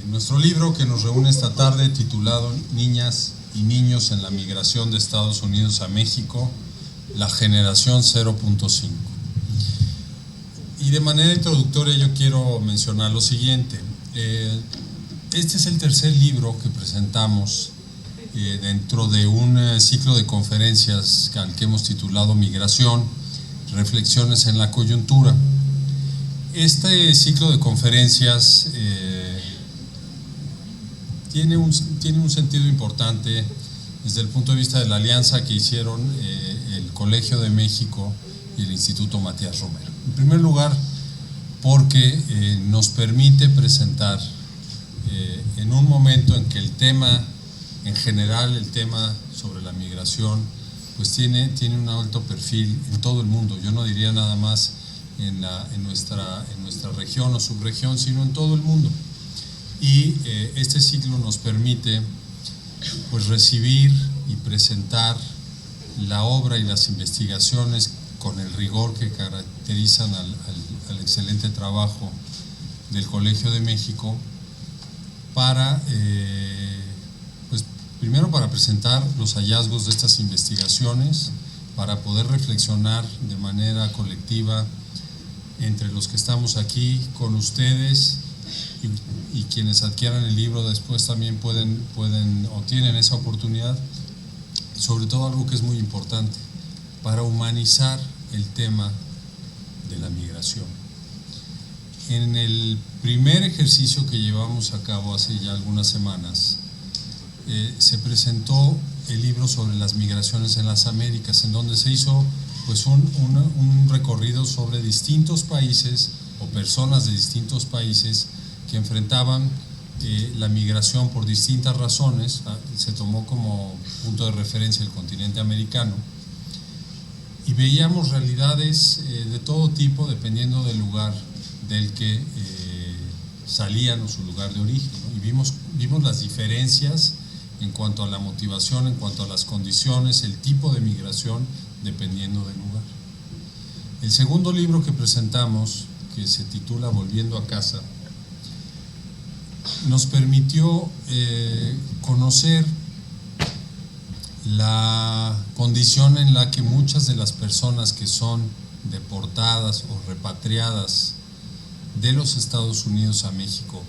nuestro libro que nos reúne esta tarde, titulado Niñas y niños en la migración de Estados Unidos a México, la generación 0.5. Y de manera introductoria yo quiero mencionar lo siguiente. Este es el tercer libro que presentamos dentro de un ciclo de conferencias al que hemos titulado Migración, Reflexiones en la Coyuntura. Este ciclo de conferencias tiene un sentido importante desde el punto de vista de la alianza que hicieron el Colegio de México y el Instituto Matías Romero. En primer lugar, porque nos permite presentar en un momento en que el tema, en general el tema sobre la migración, pues tiene un alto perfil en todo el mundo. Yo no diría nada más en nuestra región o subregión, sino en todo el mundo. Y este ciclo nos permite pues recibir y presentar la obra y las investigaciones con el rigor que caracterizan al excelente trabajo del Colegio de México para, pues primero para presentar los hallazgos de estas investigaciones, para poder reflexionar de manera colectiva entre los que estamos aquí con ustedes y quienes adquieran el libro después también pueden o tienen esa oportunidad, y sobre todo algo que es muy importante, para humanizar el tema de la migración. En el primer ejercicio que llevamos a cabo hace ya algunas semanas, se presentó el libro sobre las migraciones en las Américas, en donde se hizo pues un recorrido sobre distintos países o personas de distintos países que enfrentaban la migración por distintas razones. Se tomó como punto de referencia el continente americano y veíamos realidades de todo tipo dependiendo del lugar del que salían o su lugar de origen, ¿no? Y vimos las diferencias en cuanto a la motivación, en cuanto a las condiciones, el tipo de migración dependiendo del lugar. El segundo libro que presentamos, que se titula Volviendo a Casa, nos permitió conocer la condición en la que muchas de las personas que son deportadas o repatriadas de los Estados Unidos a México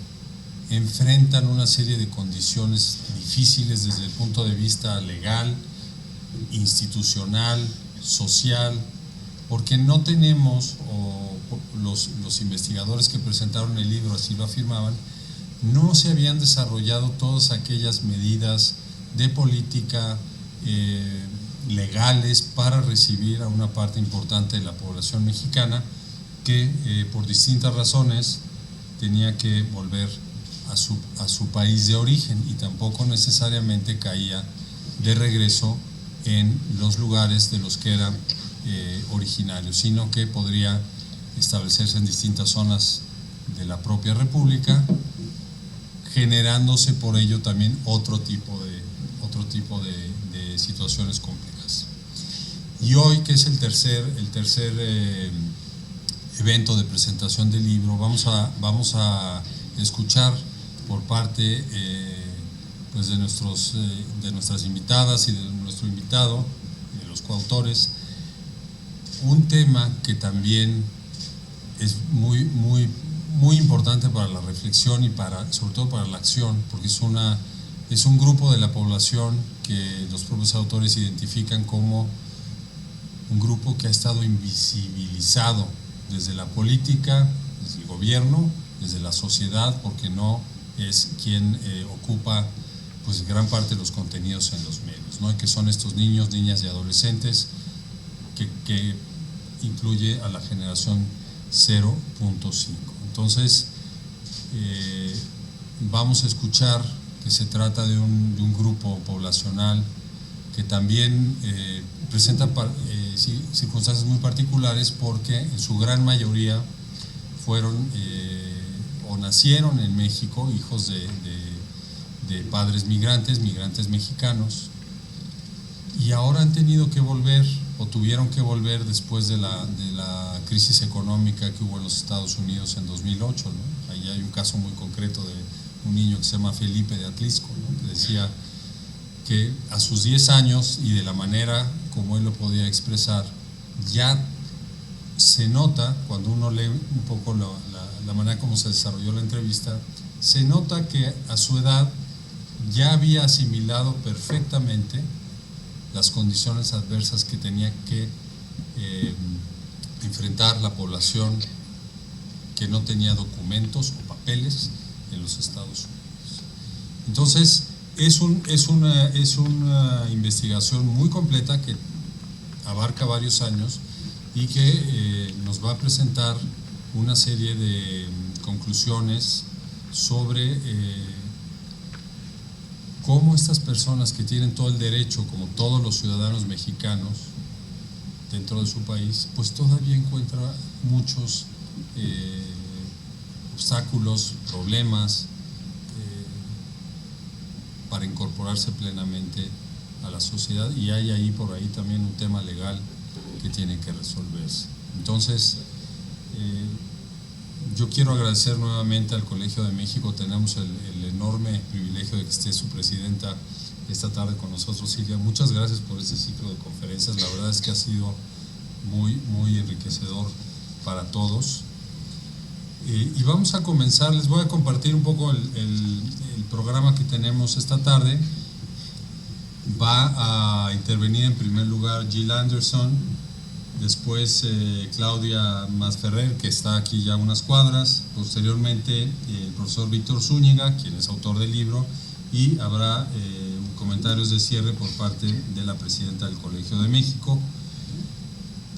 enfrentan una serie de condiciones difíciles desde el punto de vista legal, institucional, social, porque no tenemos, o los investigadores que presentaron el libro así lo afirmaban, no se habían desarrollado todas aquellas medidas de política legales para recibir a una parte importante de la población mexicana que por distintas razones tenía que volver a su país de origen y tampoco necesariamente caía de regreso en los lugares de los que eran originarios, sino que podría establecerse en distintas zonas de la propia República, generándose por ello también otro tipo de situaciones complejas. Y hoy, que es el tercer evento de presentación del libro, vamos a escuchar por parte pues de nuestras invitadas y de nuestro invitado, de los coautores, un tema que también es muy importante para la reflexión y sobre todo para la acción, porque es un grupo de la población que los propios autores identifican como un grupo que ha estado invisibilizado desde la política, desde el gobierno, desde la sociedad, porque no es quien ocupa pues gran parte de los contenidos en los medios, ¿no? Que son estos niños, niñas y adolescentes que incluye a la generación 0.5. Entonces vamos a escuchar que se trata de un grupo poblacional que también presenta circunstancias muy particulares, porque en su gran mayoría fueron o nacieron en México, hijos de padres migrantes mexicanos, y ahora han tenido que volver o tuvieron que volver después de la crisis económica que hubo en los Estados Unidos en 2008, ¿no? y hay un caso muy concreto de un niño que se llama Felipe de Atlisco, ¿no? Que decía que a sus 10 años y de la manera como él lo podía expresar, ya se nota, cuando uno lee un poco la manera como se desarrolló la entrevista, se nota que a su edad ya había asimilado perfectamente las condiciones adversas que tenía que enfrentar la población que no tenía documentos o papeles en los Estados Unidos. Entonces, es una investigación muy completa que abarca varios años y que nos va a presentar una serie de conclusiones sobre cómo estas personas que tienen todo el derecho, como todos los ciudadanos mexicanos dentro de su país, pues todavía encuentran muchos obstáculos, problemas para incorporarse plenamente a la sociedad, y hay ahí por ahí también un tema legal que tiene que resolverse. Entonces, yo quiero agradecer nuevamente al Colegio de México. Tenemos el enorme privilegio de que esté su presidenta esta tarde con nosotros, Silvia. Muchas gracias por este ciclo de conferencias, la verdad es que ha sido muy enriquecedor para todos. Y vamos a comenzar. Les voy a compartir un poco el programa que tenemos esta tarde. Va a intervenir en primer lugar Jill Anderson, después Claudia Masferrer, que está aquí ya a unas cuadras, posteriormente el profesor Víctor Zúñiga, quien es autor del libro, y habrá comentarios de cierre por parte de la presidenta del Colegio de México,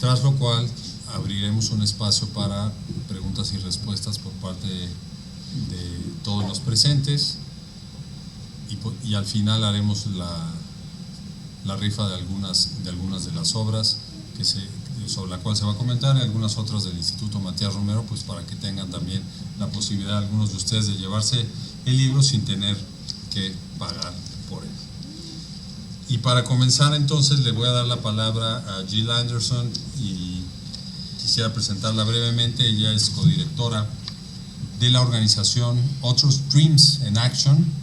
tras lo cual abriremos un espacio para preguntas y respuestas por parte de todos los presentes, y al final haremos la rifa de algunas de las obras sobre la cual se va a comentar, y algunas otras del Instituto Matías Romero, pues para que tengan también la posibilidad algunos de ustedes de llevarse el libro sin tener que pagar por él. Y para comenzar entonces le voy a dar la palabra a Jill Anderson y quisiera presentarla brevemente. Ella es codirectora de la organización Otros Dreams in Action,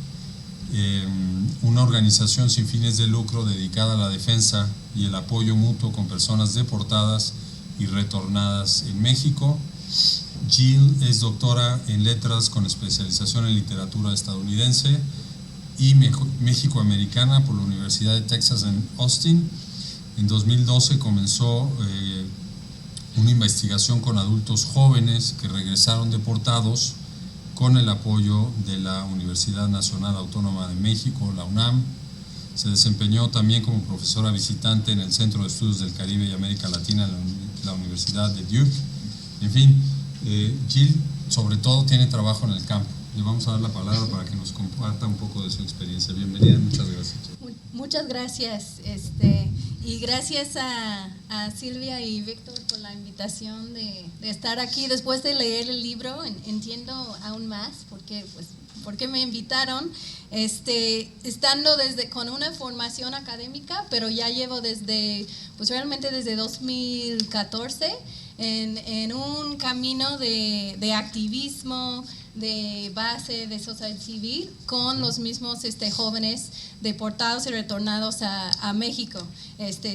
una organización sin fines de lucro dedicada a la defensa y el apoyo mutuo con personas deportadas y retornadas en México. Jill es doctora en letras con especialización en literatura estadounidense y mexicoamericana por la Universidad de Texas en Austin. En 2012 comenzó una investigación con adultos jóvenes que regresaron deportados con el apoyo de la Universidad Nacional Autónoma de México, la UNAM. Se desempeñó también como profesora visitante en el Centro de Estudios del Caribe y América Latina en la Universidad de Duke. En fin, Jill sobre todo tiene trabajo en el campo. Le vamos a dar la palabra para que nos comparta un poco de su experiencia. Bienvenida, muchas gracias. Muchas gracias, y gracias a Silvia y Víctor por la invitación de estar aquí. Después de leer el libro entiendo aún más por qué me invitaron, estando con una formación académica, pero ya llevo realmente desde 2014 en un camino de activismo, de base de sociedad civil con los mismos jóvenes deportados y retornados a México.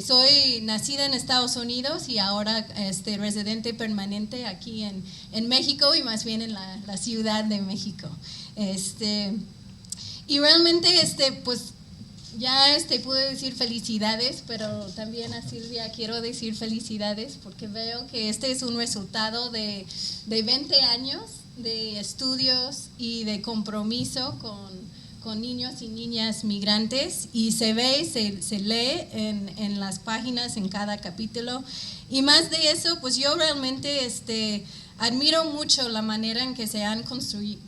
Soy nacida en Estados Unidos y ahora residente permanente aquí en México, y más bien en la Ciudad de México. Y realmente pues ya pude decir felicidades, pero también a Silvia quiero decir felicidades porque veo que es un resultado de 20 años de estudios y de compromiso con niños y niñas migrantes, y se ve y se lee en las páginas, en cada capítulo. Y más de eso, pues yo realmente admiro mucho la manera en que se han construido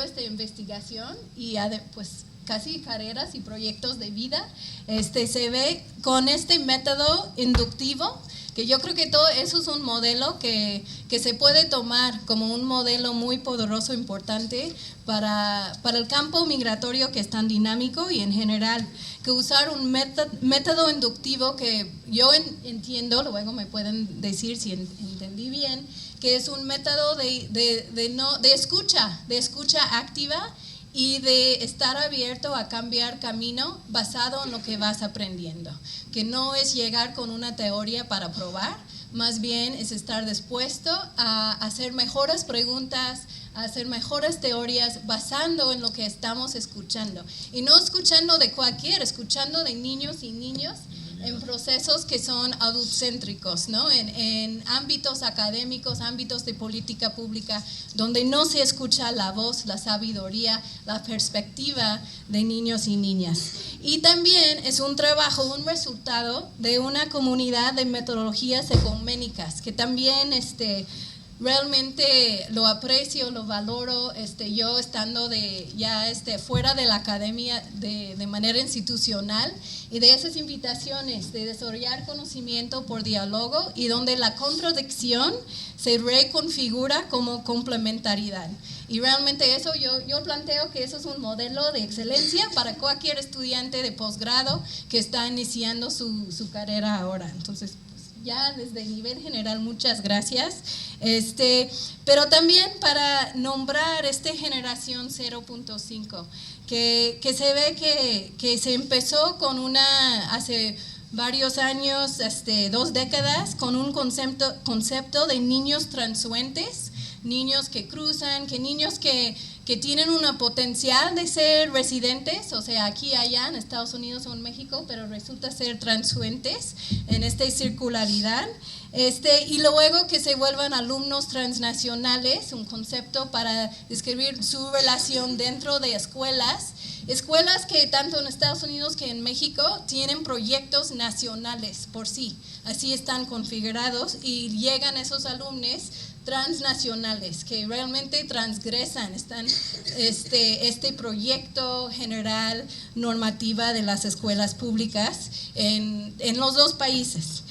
esta investigación, y pues casi carreras y proyectos de vida. Se ve con este método inductivo que yo creo que todo eso es un modelo que se puede tomar como un modelo muy poderoso, importante para el campo migratorio que es tan dinámico y en general, que usar un método inductivo que yo entiendo, luego me pueden decir si entendí bien, que es un método de escucha activa y de estar abierto a cambiar camino basado en lo que vas aprendiendo, que no es llegar con una teoría para probar, más bien es estar dispuesto a hacer mejores preguntas, a hacer mejores teorías basando en lo que estamos escuchando. Y no escuchando de cualquiera, escuchando de niños y niñas en procesos que son adultcéntricos, ¿no? En ámbitos académicos, ámbitos de política pública, donde no se escucha la voz, la sabiduría, la perspectiva de niños y niñas. Y también es un trabajo, un resultado de una comunidad de metodologías ecuménicas, que también realmente lo aprecio, lo valoro, yo estando fuera de la academia de manera institucional, y de esas invitaciones de desarrollar conocimiento por diálogo y donde la contradicción se reconfigura como complementariedad. Y realmente eso yo planteo que eso es un modelo de excelencia para cualquier estudiante de posgrado que está iniciando su carrera ahora. Entonces, ya desde el nivel general, muchas gracias. Pero también para nombrar generación 0.5, que se ve que se empezó con hace varios años, 2 décadas, con un concepto de niños transuentes, niños que cruzan, niños que tienen una potencial de ser residentes, o sea, aquí, allá, en Estados Unidos o en México, pero resulta ser transuentes en esta circularidad, y luego que se vuelvan alumnos transnacionales, un concepto para describir su relación dentro de escuelas que tanto en Estados Unidos que en México tienen proyectos nacionales por sí, así están configurados y llegan esos alumnos transnacionales que realmente transgresan este proyecto general normativa de las escuelas públicas en los 2 países.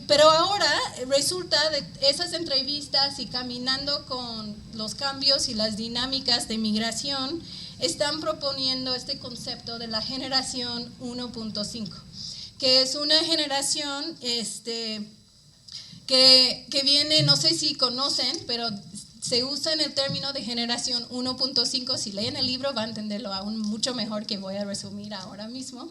Pero ahora resulta de esas entrevistas y caminando con los cambios y las dinámicas de migración, están proponiendo este concepto de la generación 1.5, que es una generación que viene, no sé si conocen, pero se usa en el término de generación 1.5. Si leen el libro van a entenderlo aún mucho mejor, que voy a resumir ahora mismo.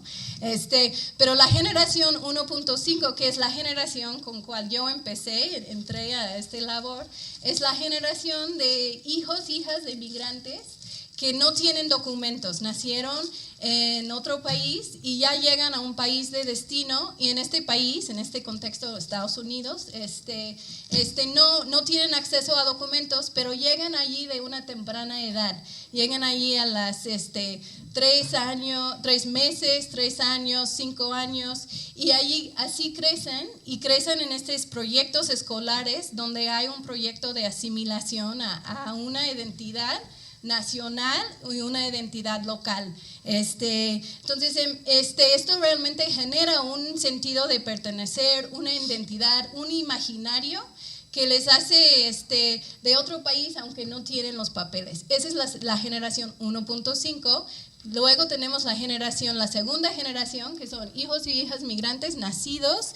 Pero la generación 1.5, que es la generación con cual yo entré a labor, es la generación de hijos, hijas de migrantes que no tienen documentos, nacieron en otro país y ya llegan a un país de destino, y en este país, en este contexto de Estados Unidos, no tienen acceso a documentos, pero llegan allí de una temprana edad, llegan allí a las 3 meses, 3 años, 5 años, y allí así crecen en estos proyectos escolares donde hay un proyecto de asimilación a una identidad nacional y una identidad local. Entonces, esto realmente genera un sentido de pertenecer, una identidad, un imaginario que les hace de otro país, aunque no tienen los papeles. Esa es la generación 1.5. Luego tenemos la segunda generación, que son hijos y hijas migrantes nacidos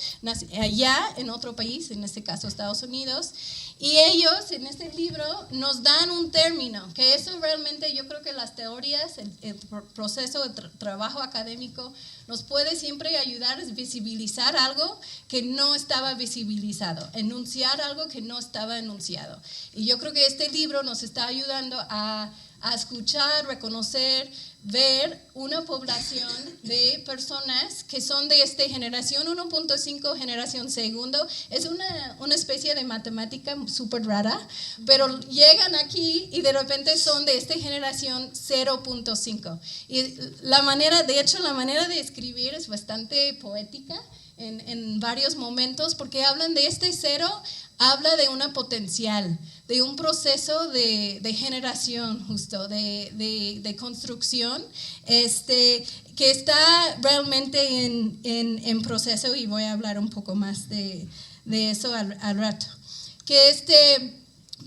allá en otro país, en este caso Estados Unidos, y ellos en este libro nos dan un término, que eso realmente yo creo que las teorías, el proceso de trabajo académico nos puede siempre ayudar a visibilizar algo que no estaba visibilizado, enunciar algo que no estaba enunciado. Y yo creo que este libro nos está ayudando a escuchar, reconocer, ver una población de personas que son de generación 1.5, generación segundo. Es una especie de matemática súper rara, pero llegan aquí y de repente son de generación 0.5. Y la manera de escribir es bastante poética en varios momentos, porque hablan de 0, habla de una potencial, de un proceso de generación justo, de construcción, que está realmente en proceso, y voy a hablar un poco más de eso al rato.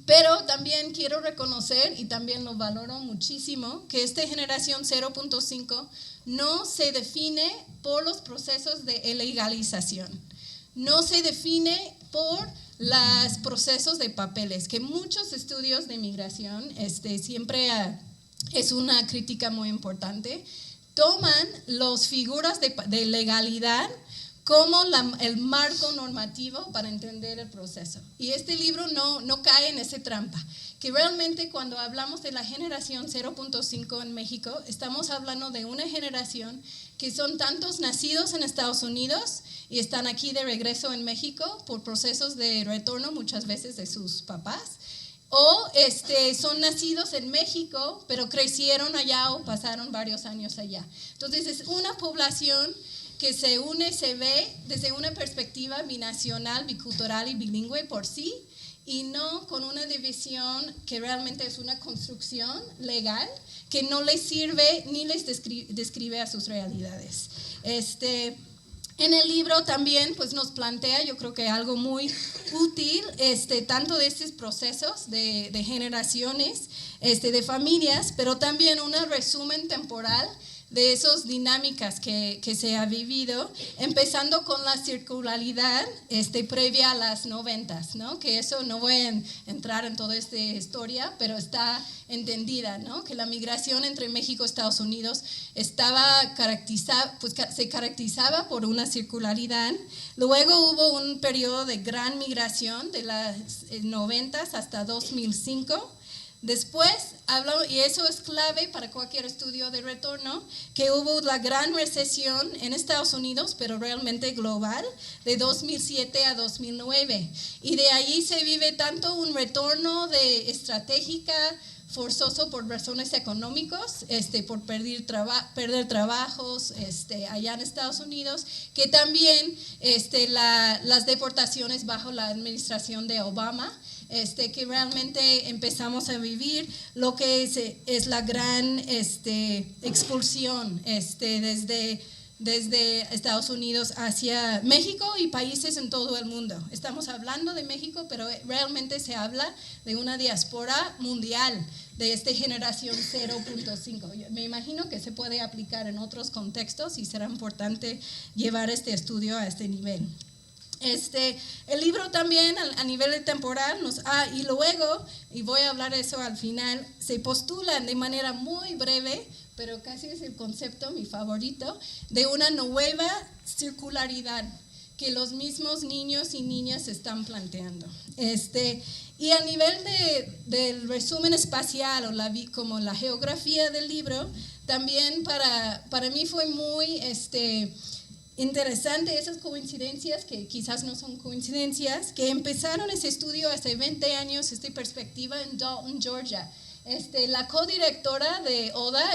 Pero también quiero reconocer, y también lo valoro muchísimo, que esta generación 0.5 no se define por los procesos de legalización, no se define por los procesos de papeles, que muchos estudios de migración siempre es una crítica muy importante, toman las figuras de legalidad como el marco normativo para entender el proceso. Y este libro no cae en esa trampa, que realmente cuando hablamos de la generación 0.5 en México, estamos hablando de una generación que son tantos nacidos en Estados Unidos y están aquí de regreso en México por procesos de retorno muchas veces de sus papás, o son nacidos en México pero crecieron allá o pasaron varios años allá. Entonces es una población que se une, se ve desde una perspectiva binacional, bicultural y bilingüe por sí, y no con una división que realmente es una construcción legal que no les sirve ni les describe a sus realidades. En el libro también pues, nos plantea, yo creo que algo muy útil, tanto de estos procesos de generaciones, de familias, pero también un resumen temporal de esas dinámicas que se ha vivido, empezando con la circularidad previa a las 90s, ¿no? Que eso no voy a entrar en toda esta historia, pero está entendida, ¿no? Que la migración entre México y Estados Unidos se caracterizaba por una circularidad. Luego hubo un periodo de gran migración de las 90s hasta 2005. Después, y eso es clave para cualquier estudio de retorno, que hubo la gran recesión en Estados Unidos, pero realmente global, de 2007 a 2009. Y de ahí se vive tanto un retorno de estratégica, forzoso por razones económicas, por perder trabajos allá en Estados Unidos, que también las deportaciones bajo la administración de Obama, que realmente empezamos a vivir lo que es la gran expulsión desde Estados Unidos hacia México y países en todo el mundo. Estamos hablando de México, pero realmente se habla de una diáspora mundial de esta generación 0.5. Me imagino que se puede aplicar en otros contextos y será importante llevar este estudio a este nivel. El libro también a nivel temporal y luego, y voy a hablar de eso al final, se postulan de manera muy breve, pero casi es el concepto mi favorito, de una nueva circularidad que los mismos niños y niñas están planteando. Y a nivel del resumen espacial o como la geografía del libro, también para mí fue muy interesante esas coincidencias, que quizás no son coincidencias, que empezaron ese estudio hace 20 años, esta perspectiva en Dalton, Georgia. La codirectora de ODA,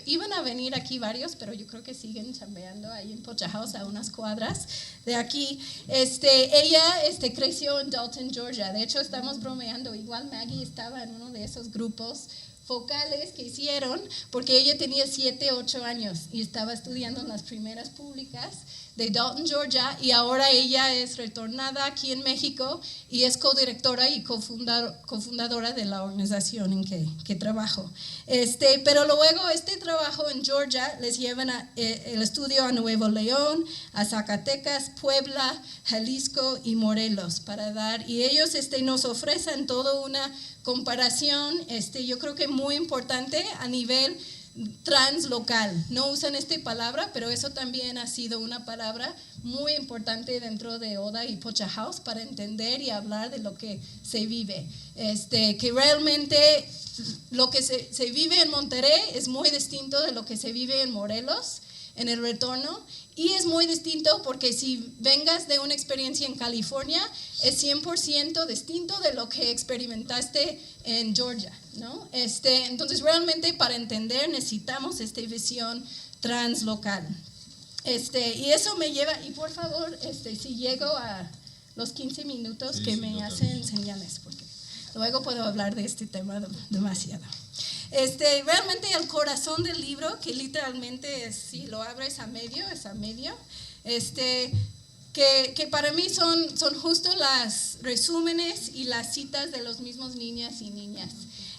iban a venir aquí varios, pero yo creo que siguen chambeando ahí en Pochahouse, a unas cuadras de aquí. Ella creció en Dalton, Georgia. De hecho, estamos bromeando, igual Maggie estaba en uno de esos grupos focales que hicieron, porque ella tenía 7, 8 años y estaba estudiando en las primeras públicas de Dalton, Georgia, y ahora ella es retornada aquí en México y es codirectora y cofundadora de la organización en que trabajo. Pero luego este trabajo en Georgia les llevan el estudio a Nuevo León, a Zacatecas, Puebla, Jalisco y Morelos y ellos nos ofrecen toda una comparación, yo creo que muy importante a nivel translocal. No usan esta palabra, pero eso también ha sido una palabra muy importante dentro de ODA y Pochahouse para entender y hablar de lo que se vive. Que realmente lo que se vive en Monterrey es muy distinto de lo que se vive en Morelos en el retorno, y es muy distinto porque si vengas de una experiencia en California es 100% distinto de lo que experimentaste en Georgia, ¿no? Entonces realmente para entender necesitamos esta visión translocal. Y eso me lleva, y por favor, si llego a los 15 minutos, sí, que me hacen señales, porque luego puedo hablar de este tema demasiado. Realmente el corazón del libro, que literalmente es, si lo abres a medio, es a medio, que para mí son justo los resúmenes y las citas de los mismos niñas y niñas.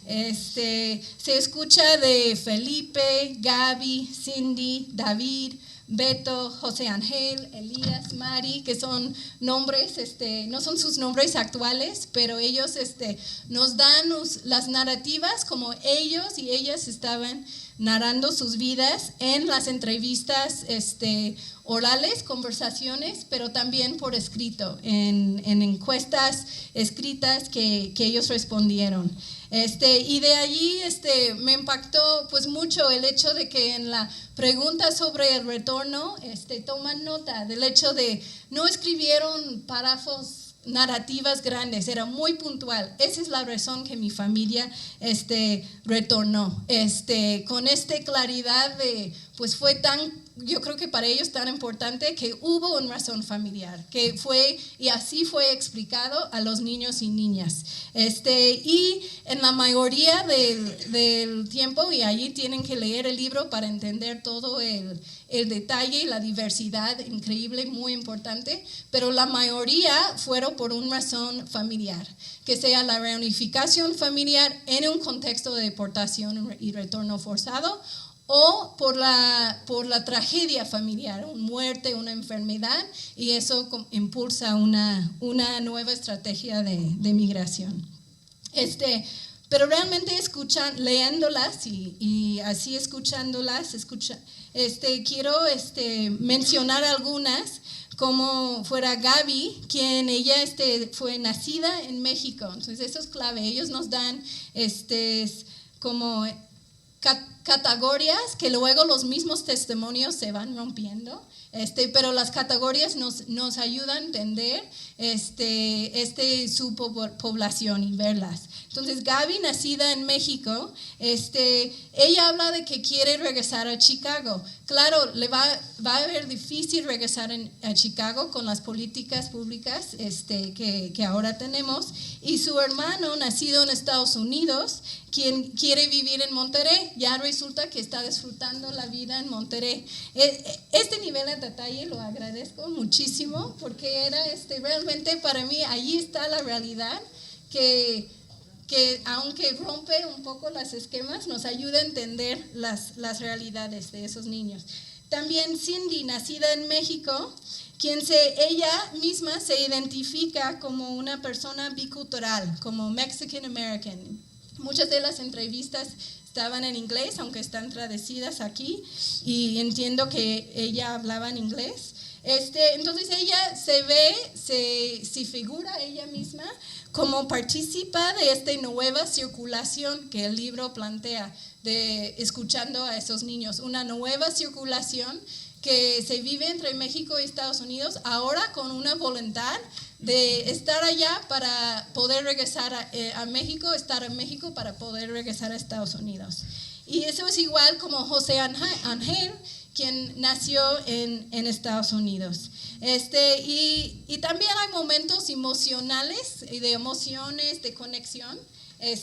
Se escucha de Felipe, Gaby, Cindy, David, Beto, José Ángel, Elías, Mari, que son nombres, no son sus nombres actuales, pero ellos nos dan las narrativas como ellos y ellas estaban narrando sus vidas en las entrevistas orales, conversaciones, pero también por escrito, en encuestas escritas que ellos respondieron. Y de allí me impactó pues mucho el hecho de que en la pregunta sobre el retorno toman nota del hecho de no escribieron párrafos narrativas grandes, era muy puntual. Esa es la razón que mi familia retornó, con claridad de, pues fue tan, yo creo que para ellos tan importante que hubo una razón familiar, que fue, y así fue explicado a los niños y niñas. Y en la mayoría del tiempo, y allí tienen que leer el libro para entender todo el detalle y la diversidad increíble, muy importante, pero la mayoría fueron por una razón familiar, que sea la reunificación familiar en un contexto de deportación y retorno forzado, o por la tragedia familiar, una muerte, una enfermedad, y eso impulsa una nueva estrategia de migración. Pero realmente leyéndolas y así escuchándolas, quiero mencionar algunas, como fuera Gaby, quien ella fue nacida en México. Entonces eso es clave. Ellos nos dan como categorías que luego los mismos testimonios se van rompiendo, pero las categorías nos ayudan a entender su población y verlas. Entonces Gaby, nacida en México, ella habla de que quiere regresar a Chicago. Claro, le va a ver difícil regresar a Chicago con las políticas públicas que ahora tenemos, y su hermano, nacido en Estados Unidos, quien quiere vivir en Monterrey, ya resulta que está disfrutando la vida en Monterrey. Este nivel de detalle lo agradezco muchísimo, porque era realmente para mí, allí está la realidad que aunque rompe un poco los esquemas, nos ayuda a entender las realidades de esos niños. También Cindy, nacida en México, ella misma se identifica como una persona bicultural, como Mexican American. Muchas de las entrevistas estaban en inglés, aunque están traducidas aquí, y entiendo que ella hablaba en inglés. Entonces ella se figura ella misma como participa de esta nueva circulación que el libro plantea, de escuchando a esos niños, una nueva circulación que se vive entre México y Estados Unidos, ahora con una voluntad de estar allá para poder regresar a México, estar en México para poder regresar a Estados Unidos. Y eso es igual como José Ángel, quien nació en Estados Unidos. Y también hay momentos emocionales, de emociones, de conexión,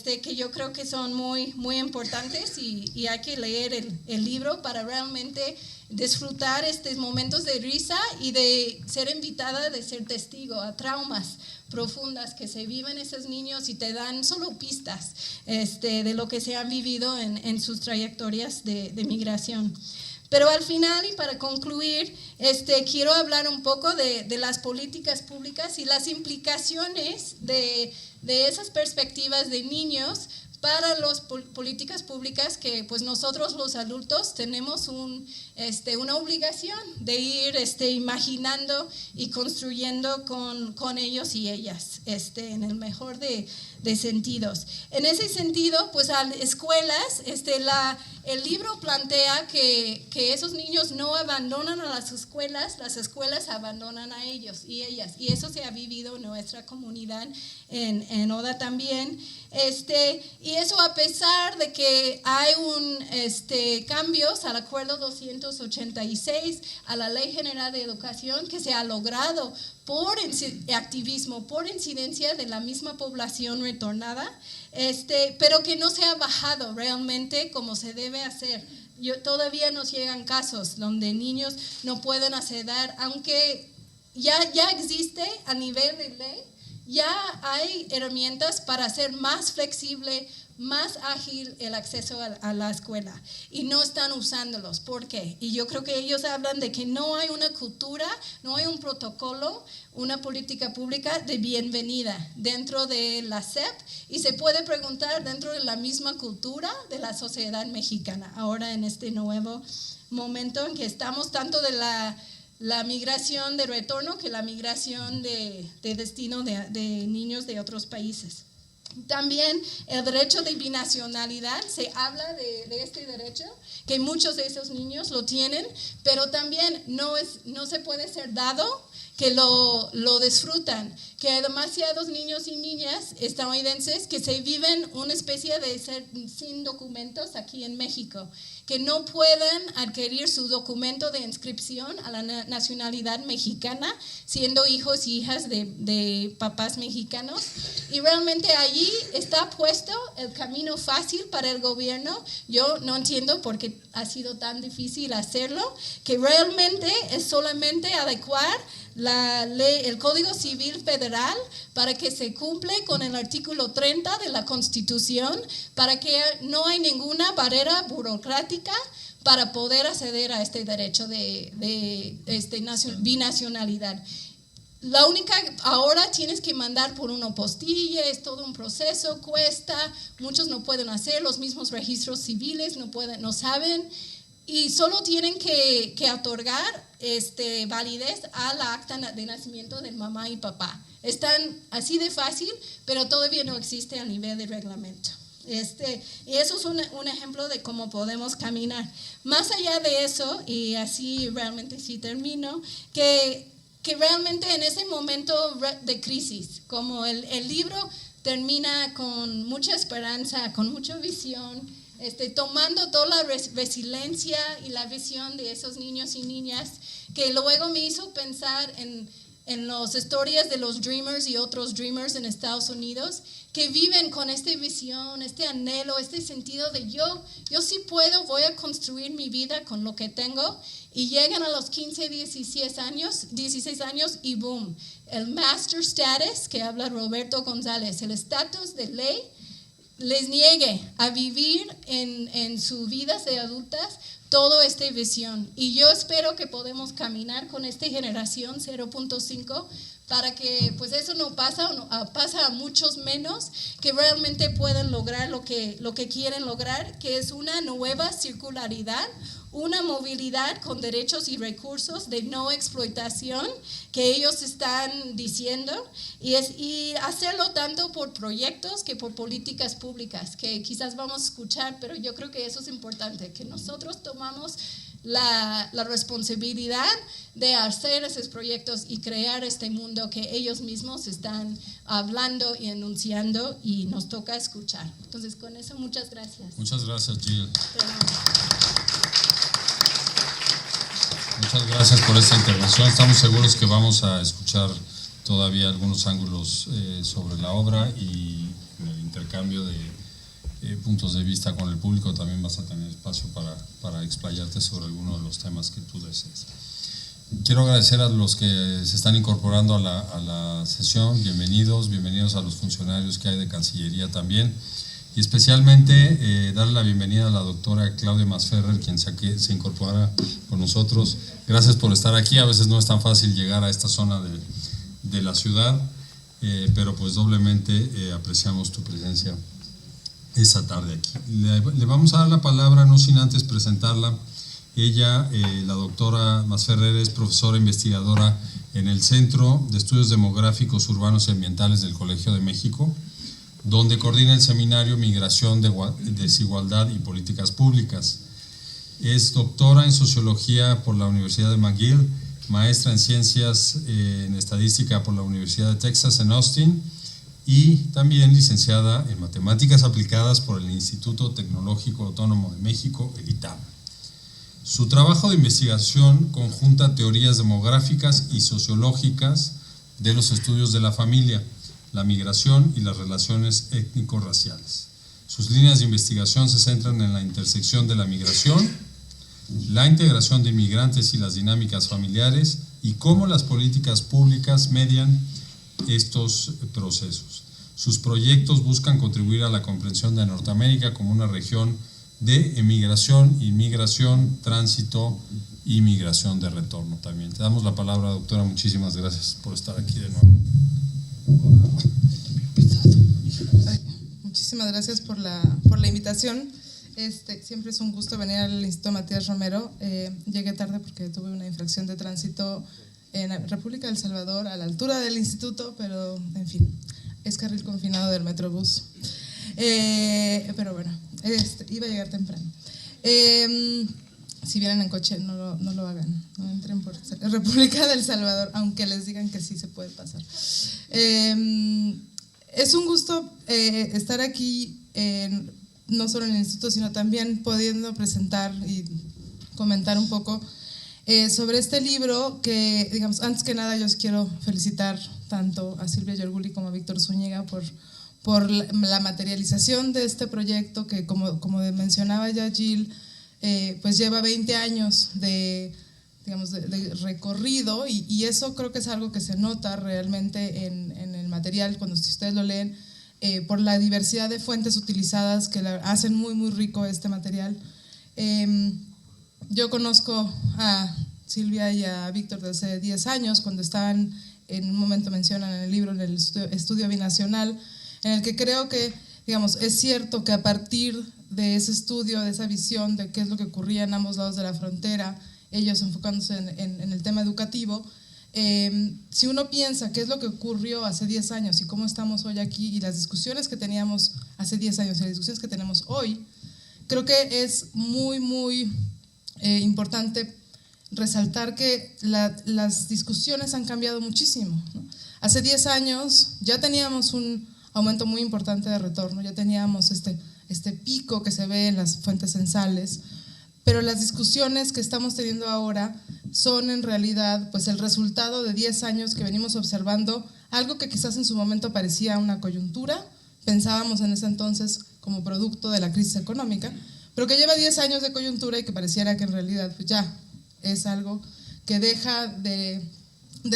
que yo creo que son muy, muy importantes, y hay que leer el libro para realmente disfrutar estos momentos de risa y de ser invitada, de ser testigo a traumas profundas que se viven esos niños, y te dan solo pistas de lo que se han vivido en sus trayectorias de migración. Pero al final, y para concluir, quiero hablar un poco de las políticas públicas y las implicaciones de esas perspectivas de niños para las políticas públicas, que pues nosotros los adultos tenemos una obligación de ir imaginando y construyendo con ellos y ellas, en el mejor de sentidos. En ese sentido, pues a escuelas, el libro plantea que esos niños no abandonan a las escuelas abandonan a ellos y ellas, y eso se ha vivido en nuestra comunidad en ODA también. Y eso a pesar de que hay cambios al Acuerdo 286, a la Ley General de Educación, que se ha logrado por activismo, por incidencia de la misma población retornada, pero que no se ha bajado realmente como se debe hacer. Todavía nos llegan casos donde niños no pueden acceder, aunque ya existe a nivel de ley, ya hay herramientas para hacer más flexible, más ágil el acceso a la escuela, y no están usándolos. ¿Por qué? Y yo creo que ellos hablan de que no hay una cultura, no hay un protocolo, una política pública de bienvenida dentro de la SEP, y se puede preguntar dentro de la misma cultura de la sociedad mexicana, ahora en este nuevo momento en que estamos tanto de la migración de retorno que la migración de destino de niños de otros países. También el derecho de binacionalidad, se habla de este derecho, que muchos de esos niños lo tienen, pero también no se puede ser dado, que lo disfrutan, que hay demasiados niños y niñas estadounidenses que se viven una especie de ser sin documentos aquí en México, que no pueden adquirir su documento de inscripción a la nacionalidad mexicana, siendo hijos y hijas de papás mexicanos. Y realmente allí está puesto el camino fácil para el gobierno. Yo no entiendo por qué ha sido tan difícil hacerlo, que realmente es solamente adecuar la ley, el Código Civil Federal, para que se cumple con el artículo 30 de la Constitución, para que no hay ninguna barrera burocrática para poder acceder a este derecho de binacionalidad. La única, ahora tienes que mandar por una postilla, es todo un proceso, cuesta, muchos no pueden hacer, los mismos registros civiles no saben, y solo tienen que otorgar validez a la acta de nacimiento de mamá y papá. Están así de fácil, pero todavía no existe a nivel de reglamento. Y eso es un ejemplo de cómo podemos caminar. Más allá de eso, y así realmente sí termino, que realmente en ese momento de crisis, como el libro termina con mucha esperanza, con mucha visión, tomando toda la resiliencia y la visión de esos niños y niñas, que luego me hizo pensar en las historias de los Dreamers y otros Dreamers en Estados Unidos, que viven con esta visión, este anhelo, este sentido de yo sí puedo, voy a construir mi vida con lo que tengo, y llegan a los 15, 16 años y boom, el master status que habla Roberto González, el estatus de ley, les niegue a vivir en sus vidas de adultas toda esta visión. Y yo espero que podemos caminar con esta generación 0.5 para que pues eso no pasa a muchos menos, que realmente puedan lograr lo que quieren lograr, que es una nueva circularidad, una movilidad con derechos y recursos de no explotación que ellos están diciendo, y hacerlo tanto por proyectos que por políticas públicas, que quizás vamos a escuchar, pero yo creo que eso es importante, que nosotros tomamos la responsabilidad de hacer esos proyectos y crear este mundo que ellos mismos están hablando y enunciando, y nos toca escuchar. Entonces, con eso, muchas gracias. Muchas gracias, Jill. Muchas gracias por esta intervención. Estamos seguros que vamos a escuchar todavía algunos ángulos sobre la obra, y en el intercambio de puntos de vista con el público también vas a tener espacio para explayarte sobre alguno de los temas que tú desees. Quiero agradecer a los que se están incorporando a la sesión. Bienvenidos a los funcionarios que hay de Cancillería también, y especialmente darle la bienvenida a la doctora Claudia Masferrer, quien se incorpora con nosotros. Gracias por estar aquí. A veces no es tan fácil llegar a esta zona de la ciudad, pero pues doblemente apreciamos tu presencia esta tarde aquí. Le vamos a dar la palabra, no sin antes presentarla. Ella, la doctora Masferrer, es profesora investigadora en el Centro de Estudios Demográficos Urbanos y Ambientales del Colegio de México, donde coordina el seminario Migración, Desigualdad y Políticas Públicas. Es doctora en Sociología por la Universidad de McGill, maestra en Ciencias en Estadística por la Universidad de Texas en Austin, y también licenciada en Matemáticas Aplicadas por el Instituto Tecnológico Autónomo de México, el ITAM. Su trabajo de investigación conjunta teorías demográficas y sociológicas de los estudios de la familia, la migración y las relaciones étnico-raciales. Sus líneas de investigación se centran en la intersección de la migración, la integración de inmigrantes y las dinámicas familiares y cómo las políticas públicas median estos procesos. Sus proyectos buscan contribuir a la comprensión de Norteamérica como una región de emigración, inmigración, tránsito y migración de retorno también. Te damos la palabra, doctora. Muchísimas gracias por estar aquí de nuevo. Muchísimas gracias por la invitación. Siempre es un gusto venir al Instituto Matías Romero. Llegué tarde porque tuve una infracción de tránsito en la República del Salvador, a la altura del instituto, pero en fin, es carril confinado del Metrobús. Pero bueno, iba a llegar temprano. Si vienen en coche, no lo hagan, no entren por República del Salvador, aunque les digan que sí se puede pasar. Es un gusto estar aquí, no solo en el instituto, sino también pudiendo presentar y comentar un poco sobre este libro que, digamos, antes que nada yo os quiero felicitar tanto a Silvia Yorguli como a Víctor Zúñiga por la materialización de este proyecto que, como mencionaba ya Jill, pues lleva 20 años de recorrido y eso creo que es algo que se nota realmente en el material cuando si ustedes lo leen, por la diversidad de fuentes utilizadas que hacen muy muy rico este material. Yo conozco a Silvia y a Víctor desde hace 10 años, cuando estaban, en un momento mencionan en el libro, en el estudio binacional, en el que creo que, digamos, es cierto que a partir de ese estudio, de esa visión de qué es lo que ocurría en ambos lados de la frontera, ellos enfocándose en el tema educativo, si uno piensa qué es lo que ocurrió hace 10 años y cómo estamos hoy aquí y las discusiones que teníamos hace 10 años y las discusiones que tenemos hoy, creo que es muy, muy importante resaltar que las discusiones han cambiado muchísimo, ¿no? Hace 10 años ya teníamos un aumento muy importante de retorno, ya teníamos este pico que se ve en las fuentes censales, pero las discusiones que estamos teniendo ahora son en realidad pues el resultado de 10 años que venimos observando algo que quizás en su momento parecía una coyuntura, pensábamos en ese entonces como producto de la crisis económica, pero que lleva 10 años de coyuntura y que pareciera que en realidad pues ya es algo que deja de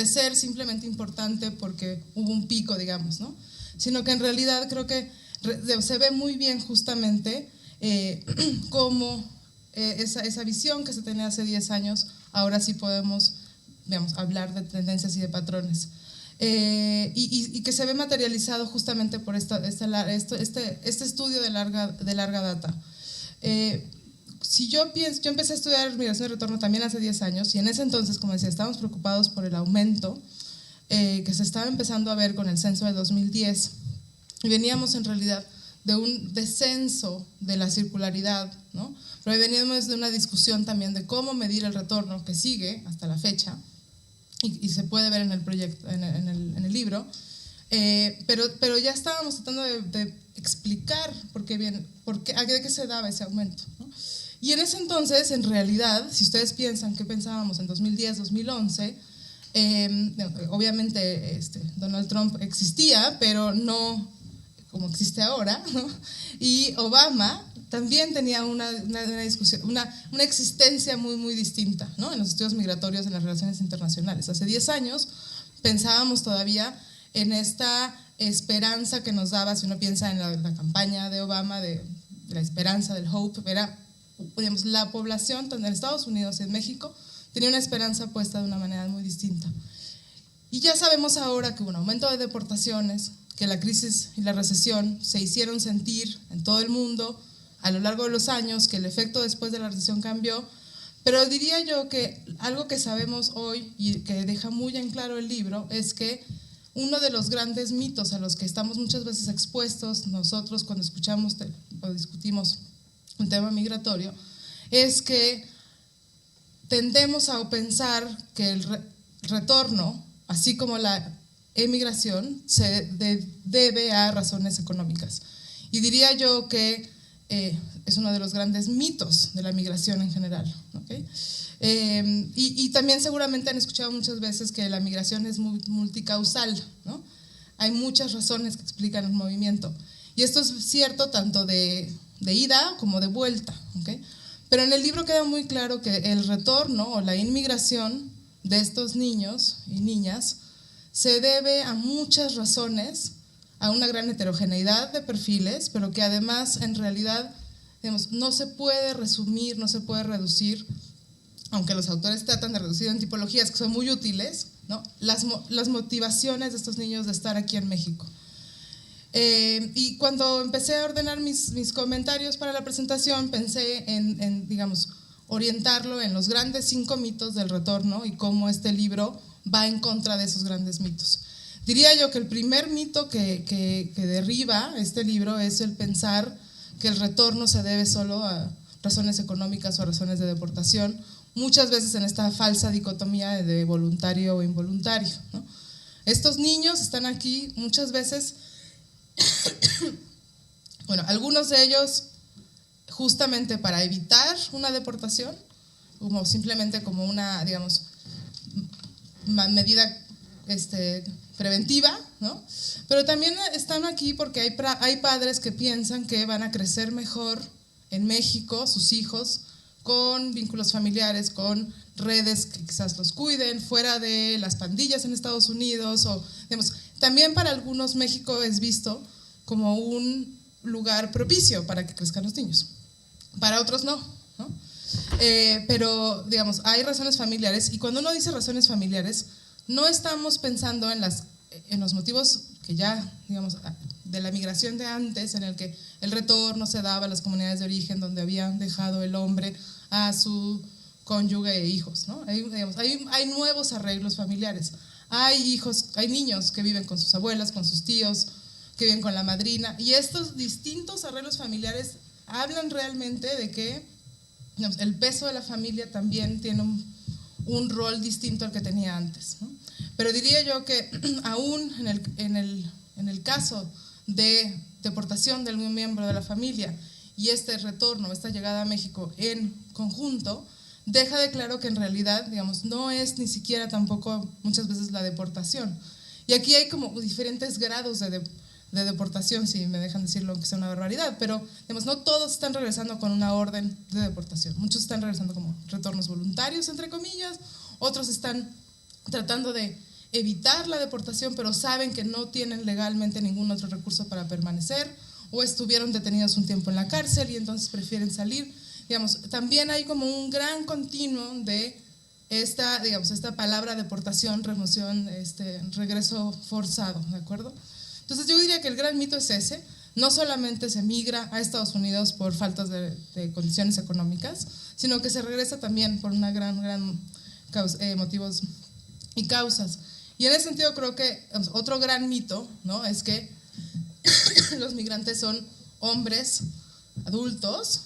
ser simplemente importante porque hubo un pico, digamos, ¿no? Sino que en realidad creo que se ve muy bien justamente cómo esa visión que se tenía hace 10 años, ahora sí podemos, digamos, hablar de tendencias y de patrones. Y que se ve materializado justamente por este estudio de larga data. Si yo empecé a estudiar migración y retorno también hace 10 años, y en ese entonces, como decía, estábamos preocupados por el aumento que se estaba empezando a ver con el censo de 2010, y veníamos en realidad de un descenso de la circularidad, ¿no? Pero veníamos de una discusión también de cómo medir el retorno que sigue hasta la fecha, y se puede ver en el proyecto, en el libro, pero ya estábamos tratando de explicar de qué se daba ese aumento, ¿no? Y en ese entonces, en realidad, si ustedes piensan qué pensábamos en 2010, 2011, obviamente Donald Trump existía, pero no como existe ahora, ¿no? Y Obama también tenía una discusión, una existencia muy, muy distinta, ¿no? En los estudios migratorios, en las relaciones internacionales. Hace 10 años pensábamos todavía en esta esperanza que nos daba, si uno piensa en la campaña de Obama, de la esperanza, del hope, era, digamos, la población, tanto en Estados Unidos y en México, tenía una esperanza puesta de una manera muy distinta. Y ya sabemos ahora que hubo un aumento de deportaciones, que la crisis y la recesión se hicieron sentir en todo el mundo a lo largo de los años, que el efecto después de la recesión cambió, pero diría yo que algo que sabemos hoy y que deja muy en claro el libro es que uno de los grandes mitos a los que estamos muchas veces expuestos nosotros cuando escuchamos o discutimos un tema migratorio es que tendemos a pensar que el retorno, así como la emigración se debe a razones económicas. Y diría yo que es uno de los grandes mitos de la migración en general. ¿Okay? Y también seguramente han escuchado muchas veces que la migración es multicausal, ¿no? Hay muchas razones que explican el movimiento. Y esto es cierto tanto de ida como de vuelta. ¿Okay? Pero en el libro queda muy claro que el retorno o la inmigración de estos niños y niñas se debe a muchas razones, a una gran heterogeneidad de perfiles, pero que además en realidad, digamos, no se puede resumir, no se puede reducir, aunque los autores tratan de reducir en tipologías que son muy útiles, ¿no? Las motivaciones de estos niños de estar aquí en México. Y cuando empecé a ordenar mis comentarios para la presentación, pensé en, digamos, orientarlo en los grandes 5 mitos del retorno y cómo este libro va en contra de esos grandes mitos. Diría yo que el primer mito que derriba este libro es el pensar que el retorno se debe solo a razones económicas o a razones de deportación, muchas veces en esta falsa dicotomía de voluntario o involuntario, ¿no? Estos niños están aquí muchas veces, bueno, algunos de ellos justamente para evitar una deportación, como simplemente como una, digamos, medida preventiva, ¿no? Pero también están aquí porque hay padres que piensan que van a crecer mejor en México, sus hijos, con vínculos familiares, con redes que quizás los cuiden, fuera de las pandillas en Estados Unidos, o digamos, también para algunos México es visto como un lugar propicio para que crezcan los niños, para otros no, ¿no? Pero digamos, hay razones familiares, y cuando uno dice razones familiares, no estamos pensando en los motivos que ya, digamos, de la migración de antes, en el que el retorno se daba a las comunidades de origen donde habían dejado el hombre a su cónyuge e hijos, ¿no? Hay nuevos arreglos familiares, hay niños que viven con sus abuelas, con sus tíos, que viven con la madrina, y estos distintos arreglos familiares hablan realmente de que, digamos, el peso de la familia también tiene un rol distinto al que tenía antes, ¿no? Pero diría yo que aún en el caso de deportación de algún miembro de la familia y este retorno, esta llegada a México en conjunto, deja de claro que en realidad, digamos, no es ni siquiera tampoco muchas veces la deportación. Y aquí hay como diferentes grados de deportación, si me dejan decirlo, aunque sea una barbaridad, pero digamos, no todos están regresando con una orden de deportación. Muchos están regresando como retornos voluntarios, entre comillas, otros están tratando de evitar la deportación, pero saben que no tienen legalmente ningún otro recurso para permanecer, o estuvieron detenidos un tiempo en la cárcel y entonces prefieren salir. Digamos, también hay como un gran continuo de esta palabra deportación, remoción, regreso forzado, ¿de acuerdo? Entonces yo diría que el gran mito es ese: no solamente se migra a Estados Unidos por faltas de condiciones económicas, sino que se regresa también por una gran motivos y causas. Y en ese sentido creo que otro gran mito, ¿no?, es que los migrantes son hombres adultos,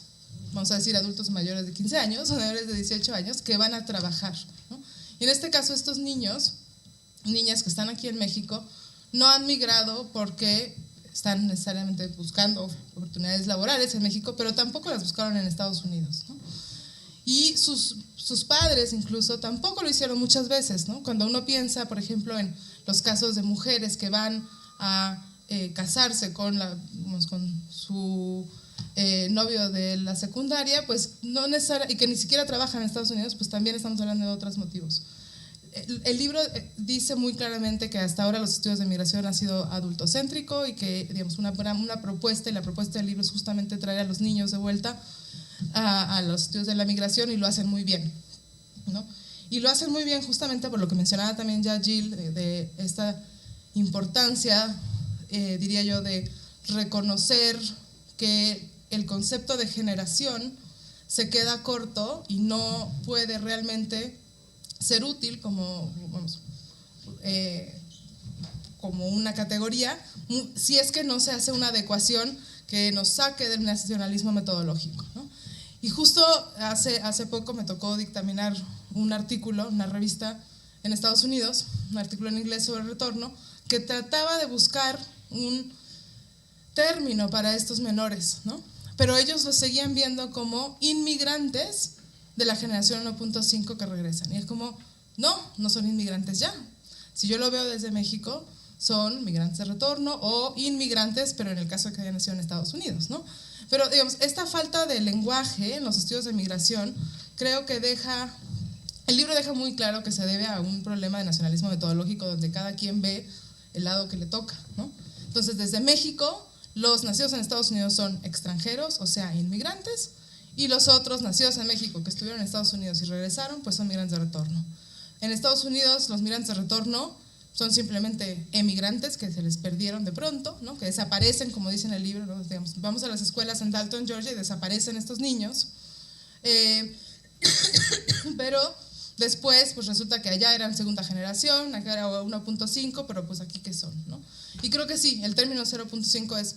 vamos a decir adultos mayores de 15 años o mayores de 18 años, que van a trabajar, ¿no? Y en este caso estos niños, niñas que están aquí en México, no han migrado porque están necesariamente buscando oportunidades laborales en México, pero tampoco las buscaron en Estados Unidos, ¿no? Y sus padres incluso tampoco lo hicieron muchas veces, ¿no? Cuando uno piensa, por ejemplo, en los casos de mujeres que van a casarse con su novio de la secundaria, pues no necesariamente, y que ni siquiera trabajan en Estados Unidos, pues también estamos hablando de otros motivos. El libro dice muy claramente que hasta ahora los estudios de migración han sido adultocéntrico y que, digamos, una propuesta, y la propuesta del libro es justamente traer a los niños de vuelta a los estudios de la migración, y lo hacen muy bien, ¿no? Y lo hacen muy bien justamente por lo que mencionaba también ya Jill, de esta importancia, diría yo, de reconocer que el concepto de generación se queda corto y no puede realmente ser útil como una categoría si es que no se hace una adecuación que nos saque del nacionalismo metodológico, ¿no? Y justo hace poco me tocó dictaminar un artículo, una revista en Estados Unidos, un artículo en inglés sobre el retorno, que trataba de buscar un término para estos menores, ¿no? Pero ellos los seguían viendo como inmigrantes de la generación 1.5 que regresan. Y es como, no son inmigrantes ya. Si yo lo veo desde México, son migrantes de retorno o inmigrantes, pero en el caso de que hayan nacido en Estados Unidos, ¿no? Pero, digamos, esta falta de lenguaje en los estudios de migración creo que el libro deja muy claro que se debe a un problema de nacionalismo metodológico donde cada quien ve el lado que le toca, ¿no? Entonces, desde México, los nacidos en Estados Unidos son extranjeros, o sea, inmigrantes, y los otros nacidos en México que estuvieron en Estados Unidos y regresaron, pues son migrantes de retorno. En Estados Unidos, los migrantes de retorno son simplemente emigrantes que se les perdieron de pronto, ¿no? Que desaparecen, como dice en el libro, ¿no? Digamos, vamos a las escuelas en Dalton, Georgia, y desaparecen estos niños. Pero después, pues resulta que allá eran segunda generación, acá era 1.5, pero pues aquí ¿qué son, no? Y creo que sí, el término 0.5 es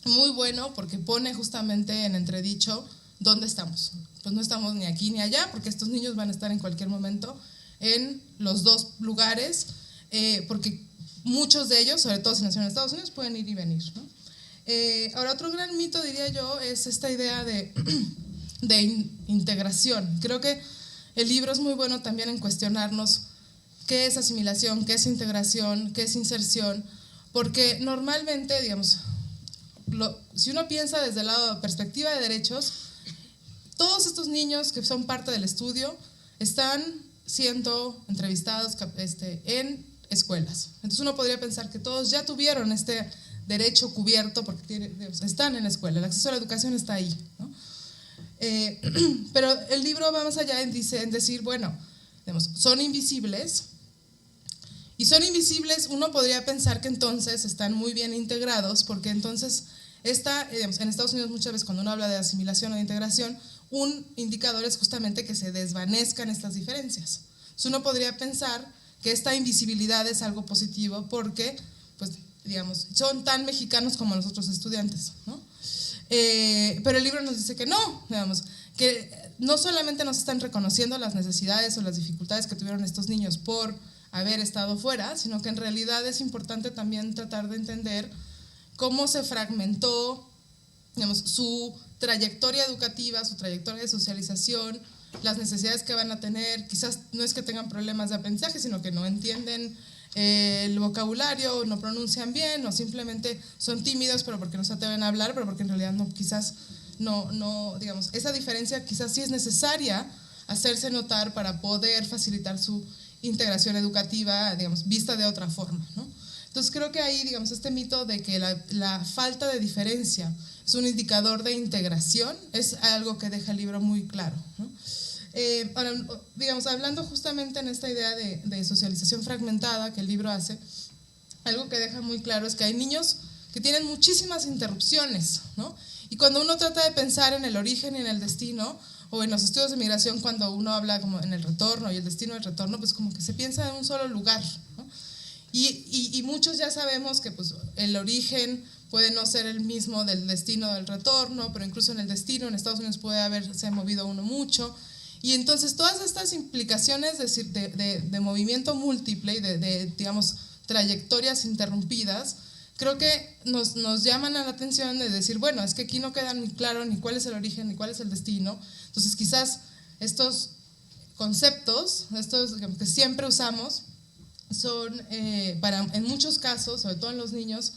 muy bueno porque pone justamente en entredicho dónde estamos. Pues no estamos ni aquí ni allá, porque estos niños van a estar en cualquier momento en los dos lugares, porque muchos de ellos, sobre todo si nacieron en Estados Unidos, pueden ir y venir, ¿no? Ahora, otro gran mito, diría yo, es esta idea de integración. Creo que el libro es muy bueno también en cuestionarnos qué es asimilación, qué es integración, qué es inserción, porque normalmente, digamos, si uno piensa desde el lado de perspectiva de derechos, todos estos niños que son parte del estudio están siendo entrevistados en escuelas. Entonces uno podría pensar que todos ya tuvieron este derecho cubierto porque están en la escuela, el acceso a la educación está ahí, ¿no? Pero el libro va más allá en decir, bueno, digamos, son invisibles, y son invisibles, uno podría pensar que entonces están muy bien integrados, porque entonces digamos, en Estados Unidos muchas veces cuando uno habla de asimilación o de integración, un indicador es justamente que se desvanezcan estas diferencias. Entonces uno podría pensar que esta invisibilidad es algo positivo porque, pues, digamos, son tan mexicanos como los otros estudiantes, ¿no? Pero el libro nos dice que no, digamos, que no solamente nos están reconociendo las necesidades o las dificultades que tuvieron estos niños por haber estado fuera, sino que en realidad es importante también tratar de entender cómo se fragmentó, digamos, su trayectoria educativa, su trayectoria de socialización, las necesidades que van a tener. Quizás no es que tengan problemas de aprendizaje, sino que no entienden el vocabulario, no pronuncian bien, o simplemente son tímidos, pero porque no se atreven a hablar, pero porque en realidad quizás no, digamos, esa diferencia quizás sí es necesaria hacerse notar para poder facilitar su integración educativa, digamos, vista de otra forma, ¿no? Entonces creo que ahí, digamos, este mito de que la falta de diferencia es un indicador de integración es algo que deja el libro muy claro, ¿no? Ahora, digamos, hablando justamente en esta idea de socialización fragmentada que el libro hace, algo que deja muy claro es que hay niños que tienen muchísimas interrupciones, ¿no? Y cuando uno trata de pensar en el origen y en el destino, o en los estudios de migración, cuando uno habla como en el retorno y el destino del retorno, pues como que se piensa en un solo lugar, ¿no? Y muchos ya sabemos que pues, el origen puede no ser el mismo del destino del retorno, pero incluso en el destino en Estados Unidos puede haberse movido uno mucho. Y entonces todas estas implicaciones de movimiento múltiple y digamos, trayectorias interrumpidas, creo que nos llaman a la atención de decir, bueno, es que aquí no queda muy claro ni cuál es el origen ni cuál es el destino. Entonces quizás estos conceptos, estos digamos, que siempre usamos, son, en muchos casos, sobre todo en los niños,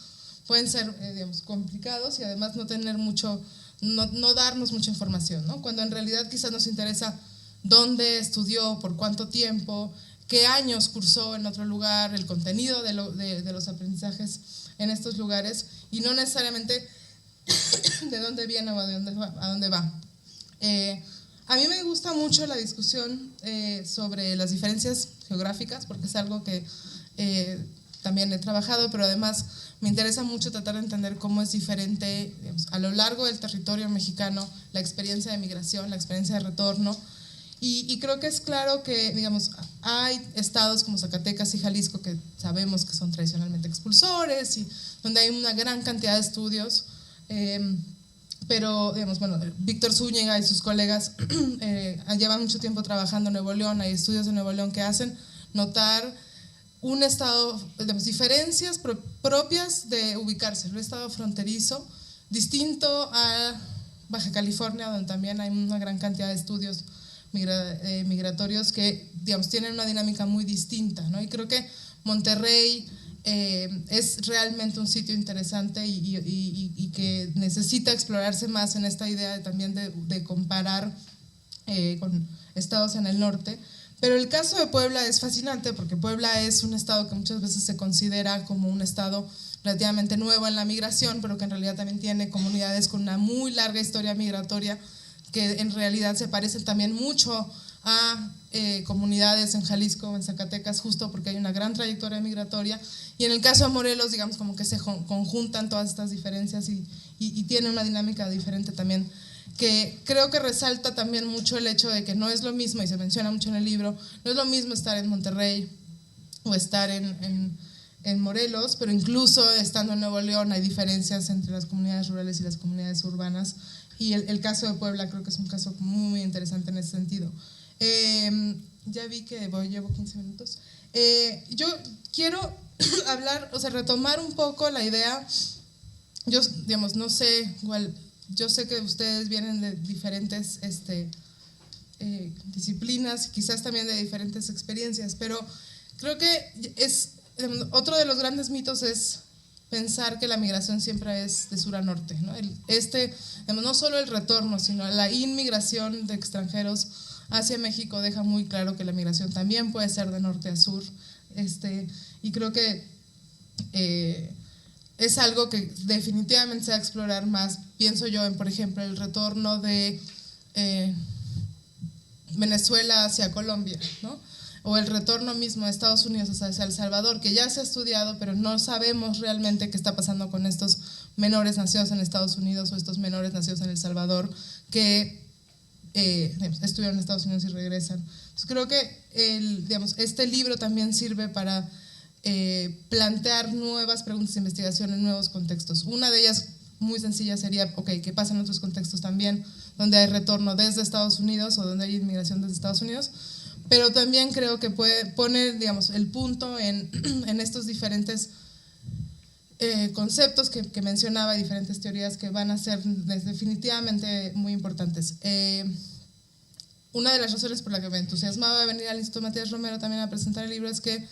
pueden ser digamos, complicados y además no tener no darnos mucha información, ¿no? Cuando en realidad quizás nos interesa dónde estudió, por cuánto tiempo, qué años cursó en otro lugar, el contenido de los aprendizajes en estos lugares y no necesariamente de dónde viene o a dónde va. A mí me gusta mucho la discusión sobre las diferencias geográficas porque es algo que también he trabajado, pero además me interesa mucho tratar de entender cómo es diferente, digamos, a lo largo del territorio mexicano la experiencia de migración, la experiencia de retorno. Y creo que es claro que, digamos, hay estados como Zacatecas y Jalisco que sabemos que son tradicionalmente expulsores y donde hay una gran cantidad de estudios, pero, digamos, bueno, Víctor Zúñiga y sus colegas llevan mucho tiempo trabajando en Nuevo León, hay estudios de Nuevo León que hacen notar un estado, digamos, diferencias propias de ubicarse, un estado fronterizo, distinto a Baja California, donde también hay una gran cantidad de estudios migratorios que, digamos, tienen una dinámica muy distinta, ¿no? Y creo que Monterrey es realmente un sitio interesante y que necesita explorarse más en esta idea también de comparar con estados en el norte. Pero el caso de Puebla es fascinante porque Puebla es un estado que muchas veces se considera como un estado relativamente nuevo en la migración, pero que en realidad también tiene comunidades con una muy larga historia migratoria que en realidad se parecen también mucho a comunidades en Jalisco o en Zacatecas, justo porque hay una gran trayectoria migratoria. Y en el caso de Morelos, digamos, como que se conjuntan todas estas diferencias y tiene una dinámica diferente también, que creo que resalta también mucho el hecho de que no es lo mismo, y se menciona mucho en el libro, no es lo mismo estar en Monterrey o estar en Morelos, pero incluso estando en Nuevo León hay diferencias entre las comunidades rurales y las comunidades urbanas, y el caso de Puebla creo que es un caso muy interesante en ese sentido. Ya vi que llevo 15 minutos. Yo quiero hablar, o sea, retomar un poco la idea, yo, digamos, no sé, igual, yo sé que ustedes vienen de diferentes disciplinas, quizás también de diferentes experiencias, pero creo que otro de los grandes mitos es pensar que la migración siempre es de sur a norte, ¿no? No solo el retorno, sino la inmigración de extranjeros hacia México deja muy claro que la migración también puede ser de norte a sur, y creo que es algo que definitivamente se va a explorar más. Pienso yo en, por ejemplo, el retorno de Venezuela hacia Colombia, ¿no? O el retorno mismo de Estados Unidos hacia El Salvador, que ya se ha estudiado, pero no sabemos realmente qué está pasando con estos menores nacidos en Estados Unidos o estos menores nacidos en El Salvador que estudian en Estados Unidos y regresan. Entonces creo que este libro también sirve para plantear nuevas preguntas de investigación en nuevos contextos. Una de ellas muy sencilla sería, ¿qué pasa en otros contextos también donde hay retorno desde Estados Unidos o donde hay inmigración desde Estados Unidos? Pero también creo que puede poner, digamos, el punto en estos diferentes conceptos que mencionaba, diferentes teorías que van a ser definitivamente muy importantes. Una de las razones por la que me entusiasmaba venir al Instituto Matías Romero también a presentar el libro es que,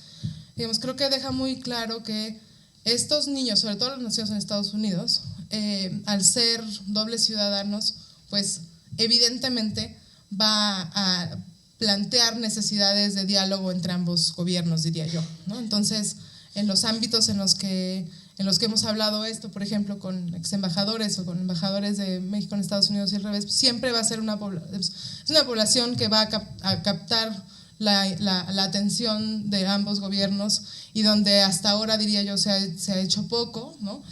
digamos, creo que deja muy claro que estos niños, sobre todo los nacidos en Estados Unidos, al ser dobles ciudadanos, pues evidentemente va a plantear necesidades de diálogo entre ambos gobiernos, diría yo, ¿no? Entonces, en los ámbitos en los que hemos hablado esto, por ejemplo, con ex embajadores o con embajadores de México en Estados Unidos y al revés, siempre va a ser una población que va a captar la atención de ambos gobiernos y donde hasta ahora, diría yo, se ha hecho poco, ¿no?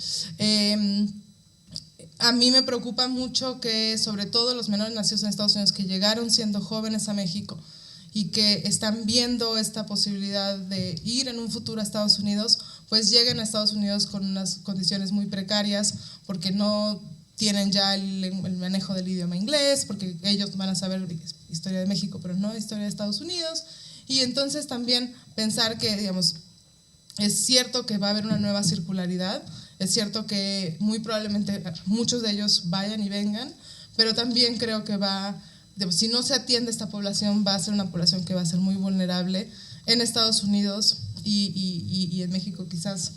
A mí me preocupa mucho que, sobre todo los menores nacidos en Estados Unidos que llegaron siendo jóvenes a México y que están viendo esta posibilidad de ir en un futuro a Estados Unidos, pues lleguen a Estados Unidos con unas condiciones muy precarias porque no tienen ya el manejo del idioma inglés, porque ellos van a saber historia de México, pero no historia de Estados Unidos. Y entonces también pensar que, digamos, es cierto que va a haber una nueva circularidad, es cierto que muy probablemente muchos de ellos vayan y vengan, pero también creo que si no se atiende esta población, va a ser una población que va a ser muy vulnerable en Estados Unidos y en México quizás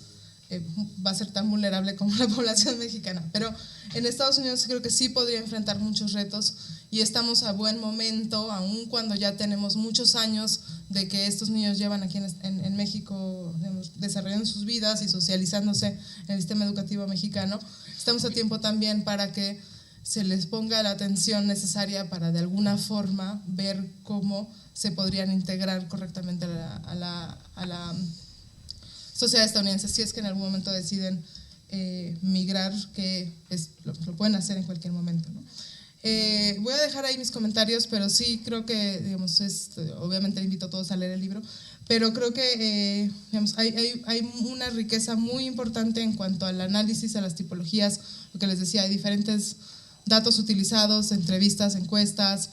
va a ser tan vulnerable como la población mexicana, pero en Estados Unidos creo que sí podría enfrentar muchos retos y estamos a buen momento, aun cuando ya tenemos muchos años de que estos niños llevan aquí en México, digamos, desarrollando sus vidas y socializándose en el sistema educativo mexicano. Estamos a tiempo también para que se les ponga la atención necesaria para de alguna forma ver cómo se podrían integrar correctamente a la sociedad estadounidense, si es que en algún momento deciden migrar, que lo pueden hacer en cualquier momento, ¿no? Voy a dejar ahí mis comentarios, pero sí creo que, digamos, obviamente invito a todos a leer el libro, pero creo que digamos, hay una riqueza muy importante en cuanto al análisis, a las tipologías, lo que les decía, hay diferentes datos utilizados, entrevistas, encuestas,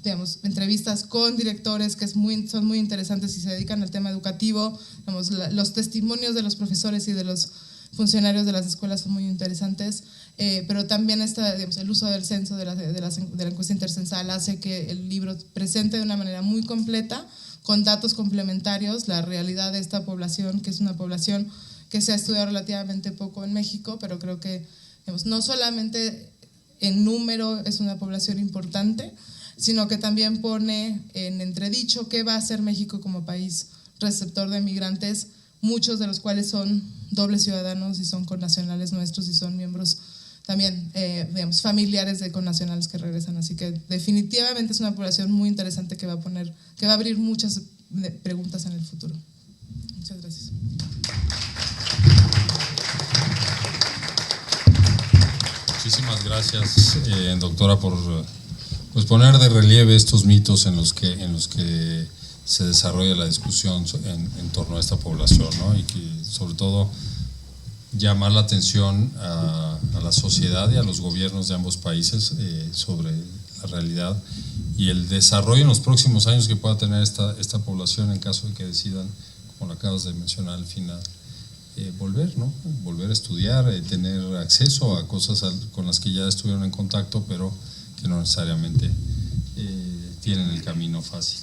digamos, entrevistas con directores que son muy interesantes y se dedican al tema educativo. Digamos, los testimonios de los profesores y de los funcionarios de las escuelas son muy interesantes, pero también digamos, el uso del censo, de la encuesta intercensal, hace que el libro presente de una manera muy completa, con datos complementarios, la realidad de esta población, que es una población que se ha estudiado relativamente poco en México, pero creo que, digamos, no solamente en número es una población importante, sino que también pone en entredicho qué va a hacer México como país receptor de migrantes, muchos de los cuales son dobles ciudadanos y son connacionales nuestros y son miembros también, digamos, familiares de connacionales que regresan. Así que definitivamente es una población muy interesante que va a abrir muchas preguntas en el futuro. Muchas gracias. Muchísimas gracias, doctora, por pues, poner de relieve estos mitos en los que se desarrolla la discusión en torno a esta población, ¿no? Y que sobre todo llamar la atención a la sociedad y a los gobiernos de ambos países sobre la realidad y el desarrollo en los próximos años que pueda tener esta población en caso de que decidan, como lo acabas de mencionar al final, volver a estudiar, tener acceso a cosas con las que ya estuvieron en contacto, pero que no necesariamente tienen el camino fácil.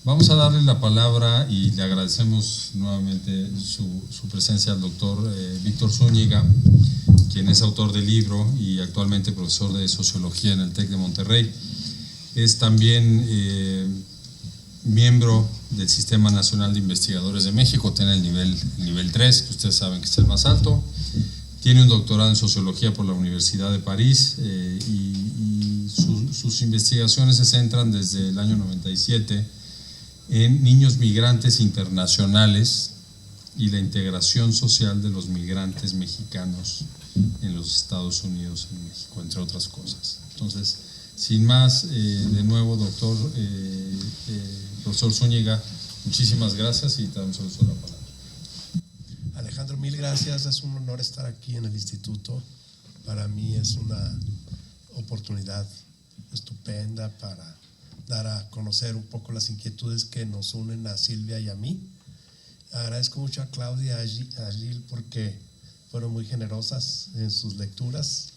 Vamos a darle la palabra y le agradecemos nuevamente su presencia al doctor Víctor Zúñiga, quien es autor del libro y actualmente profesor de Sociología en el TEC de Monterrey. Es también miembro del Sistema Nacional de Investigadores de México, tiene el nivel 3, que ustedes saben que es el más alto. Tiene un doctorado en Sociología por la Universidad de París y sus investigaciones se centran desde el año 97 en niños migrantes internacionales y la integración social de los migrantes mexicanos en los Estados Unidos, en México, entre otras cosas. Entonces, sin más, de nuevo, profesor Zúñiga, muchísimas gracias y te damos el uso de la palabra. Alejandro, mil gracias, es un honor estar aquí en el instituto. Para mí es una oportunidad estupenda para dar a conocer un poco las inquietudes que nos unen a Silvia y a mí. Agradezco mucho a Claudia y a Gil porque fueron muy generosas en sus lecturas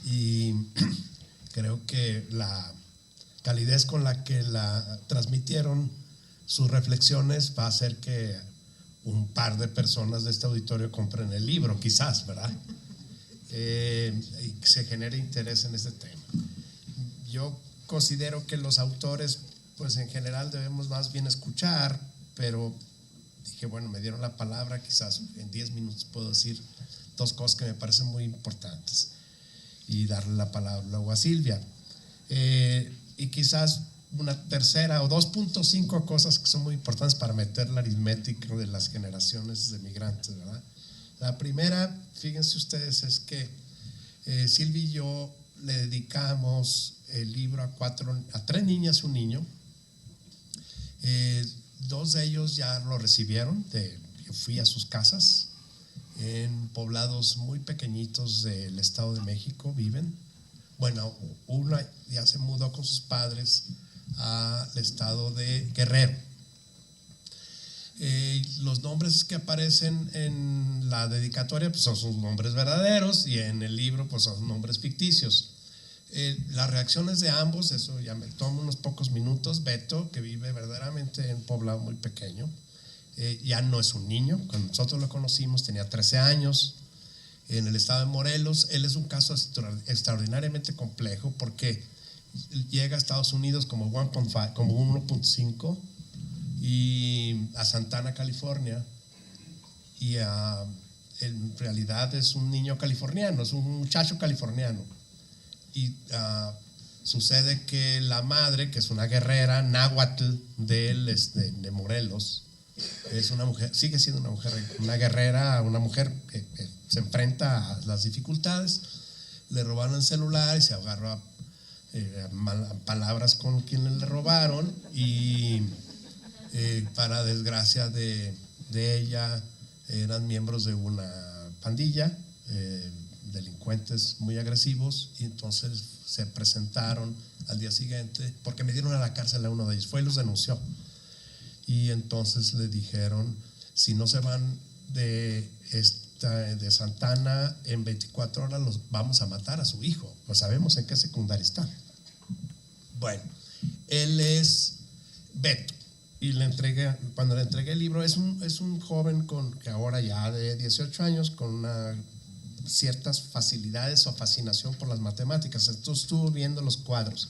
y creo que la calidez con la que la transmitieron sus reflexiones va a hacer que un par de personas de este auditorio compren el libro, quizás, ¿verdad? Y se genere interés en este tema. Yo considero que los autores, pues en general debemos más bien escuchar, pero dije, bueno, me dieron la palabra, quizás en 10 minutos puedo decir dos cosas que me parecen muy importantes y darle la palabra luego a Silvia. Y quizás una tercera o 2.5 cosas que son muy importantes para meter la aritmética de las generaciones de migrantes, ¿verdad? La primera, fíjense ustedes, es que Silvia y yo le dedicamos el libro a 3 niñas y un niño. 2 de ellos ya lo recibieron, yo fui a sus casas en poblados muy pequeñitos del Estado de México, viven. Bueno, una ya se mudó con sus padres al estado de Guerrero. Los nombres que aparecen en la dedicatoria pues son sus nombres verdaderos y en el libro pues son nombres ficticios. Las reacciones de ambos, eso ya me toma unos pocos minutos. Beto, que vive verdaderamente en un poblado muy pequeño, ya no es un niño. Cuando nosotros lo conocimos tenía 13 años en el estado de Morelos. Él es un caso extraordinariamente complejo porque llega a Estados Unidos como 1.5 y a Santana, California, y en realidad es un niño californiano, es un muchacho californiano. Y sucede que la madre, que es una guerrera náhuatl de Morelos, es una mujer, sigue siendo una mujer, una guerrera, una mujer que se enfrenta a las dificultades. Le robaron el celular y se agarró a palabras con quien le robaron y para desgracia de ella eran miembros de una pandilla delincuentes muy agresivos, y entonces se presentaron al día siguiente, porque me dieron a la cárcel a uno de ellos, fue y los denunció. Y entonces le dijeron, si no se van de Santana en 24 horas, los vamos a matar a su hijo. Pues sabemos en qué secundaria está. Bueno, él es Beto. Y cuando le entregué el libro, es un joven que ahora ya de 18 años, con ciertas facilidades o fascinación por las matemáticas. Entonces estuvo viendo los cuadros,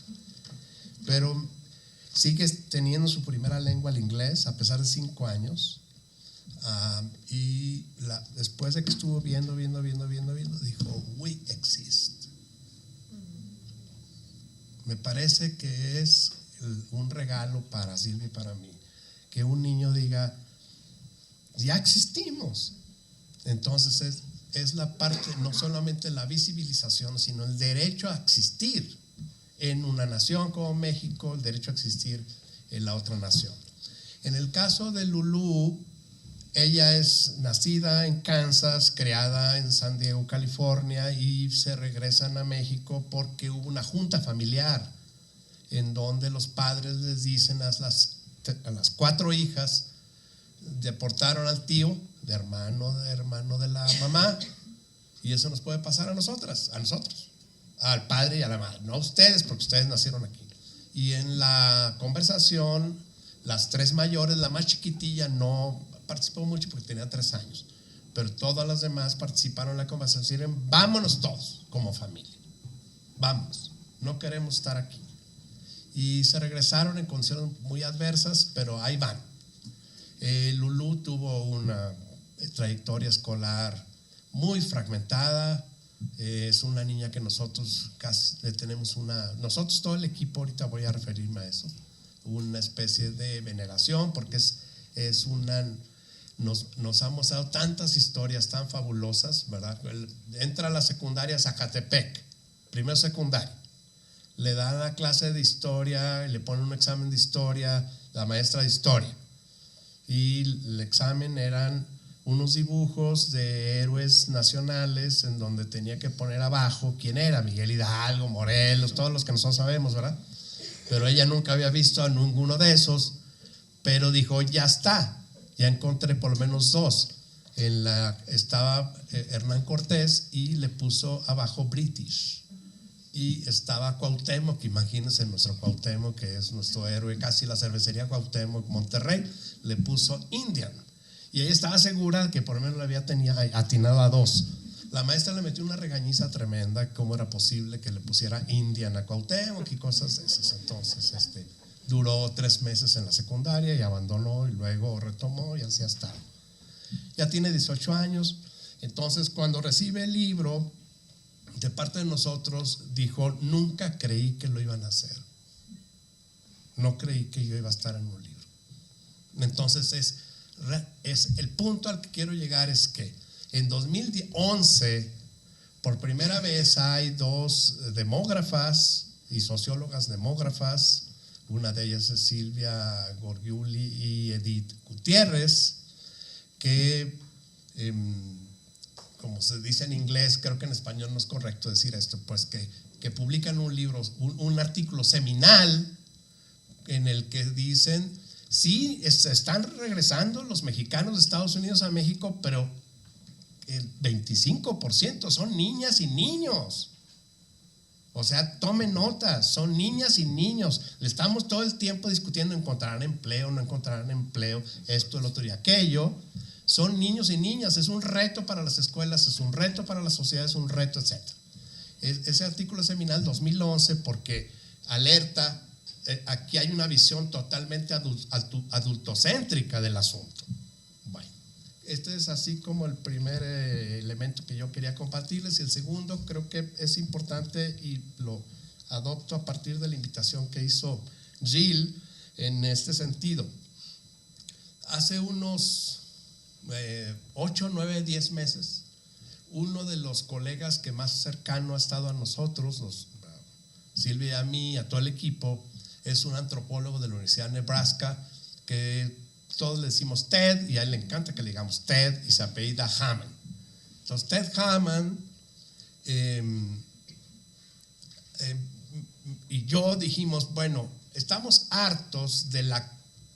pero sigue teniendo su primera lengua, el inglés, a pesar de 5 años. Y después de que estuvo viendo, dijo, we exist. Me parece que es un regalo para Silvia y para mí, que un niño diga, ya existimos. Entonces es la parte, no solamente la visibilización, sino el derecho a existir en una nación como México, el derecho a existir en la otra nación. En el caso de Lulú, ella es nacida en Kansas, creada en San Diego, California, y se regresan a México porque hubo una junta familiar en donde los padres les dicen a las 4 hijas, deportaron al tío, de hermano de la mamá, y eso nos puede pasar a nosotros, al padre y a la madre, no a ustedes, porque ustedes nacieron aquí. Y en la conversación, las 3 mayores, la más chiquitilla no participó mucho porque tenía 3 años, pero todas las demás participaron en la conversación y dijeron, vámonos todos como familia, vámonos, no queremos estar aquí. Y se regresaron en condiciones muy adversas, pero ahí van. Lulú tuvo una trayectoria escolar muy fragmentada. Es una niña que nosotros casi le tenemos nosotros todo el equipo, ahorita voy a referirme a eso, una especie de veneración, porque nos ha mostrado tantas historias tan fabulosas, ¿verdad? Entra a la secundaria Zacatepec, primero secundaria, le dan la clase de historia, le ponen un examen de historia, la maestra de historia, y el examen eran unos dibujos de héroes nacionales en donde tenía que poner abajo quién era, Miguel Hidalgo, Morelos, todos los que nosotros sabemos, ¿verdad? Pero ella nunca había visto a ninguno de esos, pero dijo, ya está, ya encontré por lo menos 2. Estaba Hernán Cortés y le puso abajo British, y estaba Cuauhtémoc, imagínense nuestro Cuauhtémoc, que es nuestro héroe, casi la cervecería Cuauhtémoc, Monterrey, le puso Indian, y ella estaba segura que por lo menos tenía atinado a 2. La maestra le metió una regañiza tremenda, cómo era posible que le pusiera Indian a Cuauhtémoc y cosas de esas. Entonces duró 3 meses en la secundaria y abandonó, y luego retomó, y así hasta. Ya tiene 18 años. Entonces, cuando recibe el libro de parte de nosotros, dijo, nunca creí que lo iban a hacer, no creí que yo iba a estar en un libro. Entonces es el punto al que quiero llegar, es que en 2011 por primera vez hay 2 demógrafas y sociólogas demógrafas, una de ellas es Silvia Gorgiuli y Edith Gutiérrez, que como se dice en inglés, creo que en español no es correcto decir esto, pues que publican un libro, un artículo seminal en el que dicen, sí, están regresando los mexicanos de Estados Unidos a México, pero el 25% son niñas y niños. O sea, tomen nota, son niñas y niños. Le estamos todo el tiempo discutiendo, encontrarán empleo, no encontrarán empleo, esto, el otro y aquello. Son niños y niñas, es un reto para las escuelas, es un reto para la sociedad, es un reto, etc. Ese artículo seminal 2011 porque alerta, aquí hay una visión totalmente adultocéntrica del asunto. Bueno, este es así como el primer elemento que yo quería compartirles, y el segundo creo que es importante y lo adopto a partir de la invitación que hizo Jill en este sentido. Hace unos 8, 9, 10 meses, uno de los colegas que más cercano ha estado a nosotros, Silvia y a mí, a todo el equipo, es un antropólogo de la Universidad de Nebraska, que todos le decimos Ted, y a él le encanta que le digamos Ted, y se apellida Hammond. Entonces Ted Hammond y yo dijimos, bueno, estamos hartos de la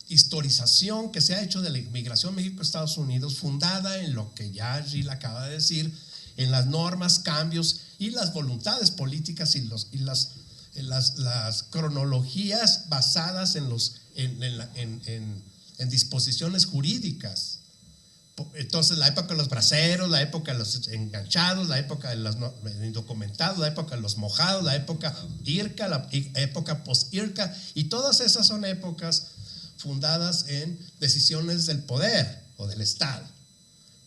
historización que se ha hecho de la inmigración México-Estados Unidos, fundada en lo que ya Gil acaba de decir, en las normas, cambios y las voluntades políticas y las cronologías basadas en disposiciones jurídicas. Entonces, la época de los braceros, la época de los enganchados, la época de los indocumentados, la época de los mojados, la época IRCA, la época post-IRCA, y todas esas son épocas fundadas en decisiones del poder o del Estado.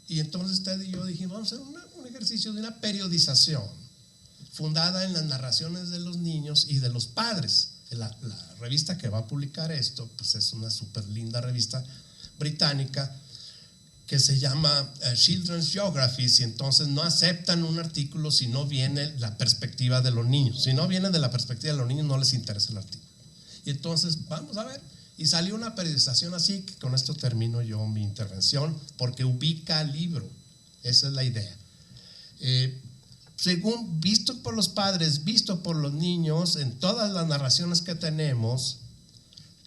Y entonces usted y yo dijimos, vamos a hacer un ejercicio de una periodización fundada en las narraciones de los niños y de los padres. La revista que va a publicar esto, pues es una súper linda revista británica que se llama Children's Geographies, y entonces no aceptan un artículo si no viene la perspectiva de los niños. Si no viene de la perspectiva de los niños, no les interesa el artículo. Y entonces, vamos a ver, y salió una periodización así, que con esto termino yo mi intervención, porque ubica al libro. Esa es la idea. Según visto por los padres, visto por los niños, en todas las narraciones que tenemos,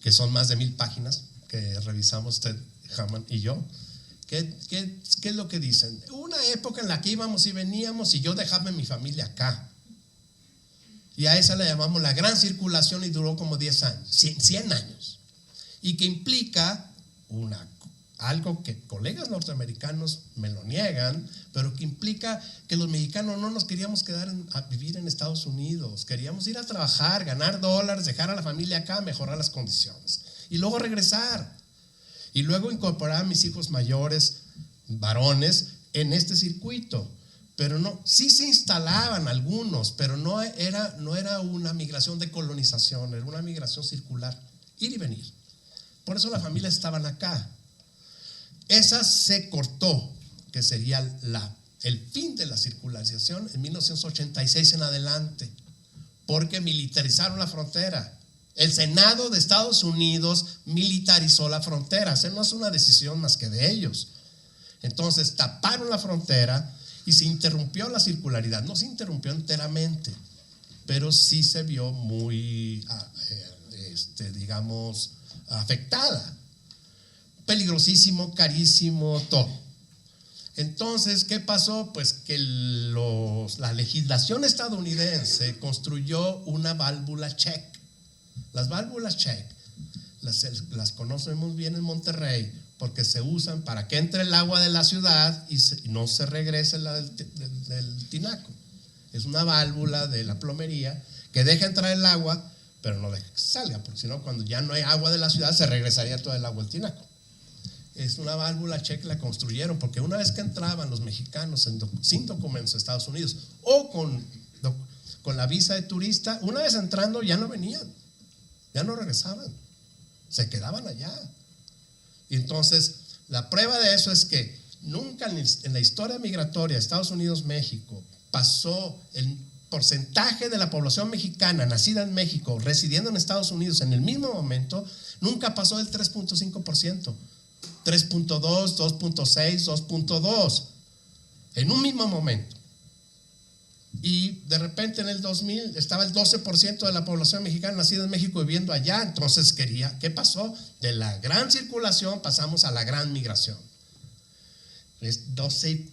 que son más de 1000 páginas, que revisamos usted, Hammond y yo, ¿qué es lo que dicen? Una época en la que íbamos y veníamos y yo dejaba mi familia acá. Y a esa la llamamos la gran circulación y duró como 10 años, 100 años. Y que implica algo que colegas norteamericanos me lo niegan, pero que implica que los mexicanos no nos queríamos quedar a vivir en Estados Unidos, queríamos ir a trabajar, ganar dólares, dejar a la familia acá, mejorar las condiciones y luego regresar y luego incorporar a mis hijos mayores, varones, en este circuito. Pero no, sí se instalaban algunos, pero no era una migración de colonización, era una migración circular, ir y venir. Por eso las familias estaban acá. Esa se cortó, que sería el fin de la circulación en 1986 en adelante, porque militarizaron la frontera. El Senado de Estados Unidos militarizó la frontera. Esa no es una decisión más que de ellos. Entonces taparon la frontera y se interrumpió la circularidad. No se interrumpió enteramente, pero sí se vio muy, digamos, afectada. Peligrosísimo, carísimo, todo. Entonces, ¿qué pasó? Pues que la legislación estadounidense construyó una válvula check. Las válvulas check las conocemos bien en Monterrey porque se usan para que entre el agua de la ciudad y no se regrese la del tinaco. Es una válvula de la plomería que deja entrar el agua, pero no deja que salga, porque si no, cuando ya no hay agua de la ciudad, se regresaría todo el agua del tinaco. Es una válvula check que la construyeron porque una vez que entraban los mexicanos sin documentos a Estados Unidos o con la visa de turista, una vez entrando ya no venían, ya no regresaban, se quedaban allá. Y entonces la prueba de eso es que nunca en la historia migratoria de Estados Unidos-México pasó el porcentaje de la población mexicana nacida en México residiendo en Estados Unidos en el mismo momento, nunca pasó del 3.5%. 3.2, 2.6, 2.2 en un mismo momento. Y de repente en el 2000 estaba el 12% de la población mexicana nacida en México viviendo allá. Entonces ¿qué pasó? De la gran circulación pasamos a la gran migración.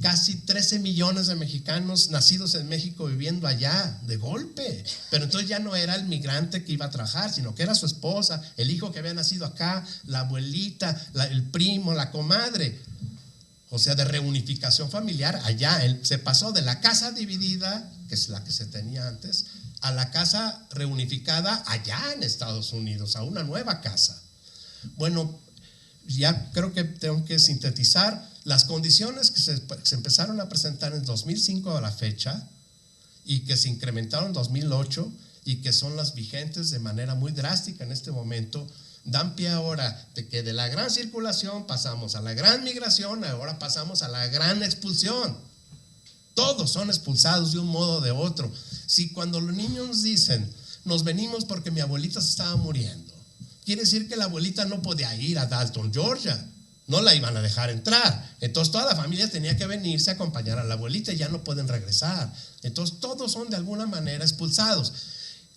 Casi 13 millones de mexicanos nacidos en México viviendo allá de golpe. Pero entonces ya no era el migrante que iba a trabajar, sino que era su esposa, el hijo que había nacido acá, la abuelita, el primo, la comadre. O sea, de reunificación familiar allá. Se pasó de la casa dividida, que es la que se tenía antes, a la casa reunificada allá en Estados Unidos, a una nueva casa. Bueno, ya creo que tengo que sintetizar las condiciones que se empezaron a presentar en 2005 a la fecha y que se incrementaron en 2008 y que son las vigentes de manera muy drástica en este momento, dan pie ahora de que de la gran circulación pasamos a la gran migración, ahora pasamos a la gran expulsión. Todos son expulsados de un modo o de otro. Si cuando los niños nos dicen, nos venimos porque mi abuelita se estaba muriendo, quiere decir que la abuelita no podía ir a Dalton, Georgia. no la iban a dejar entrar. Entonces toda la familia tenía que venirse a acompañar a la abuelita y ya no pueden regresar. Entonces todos son de alguna manera expulsados.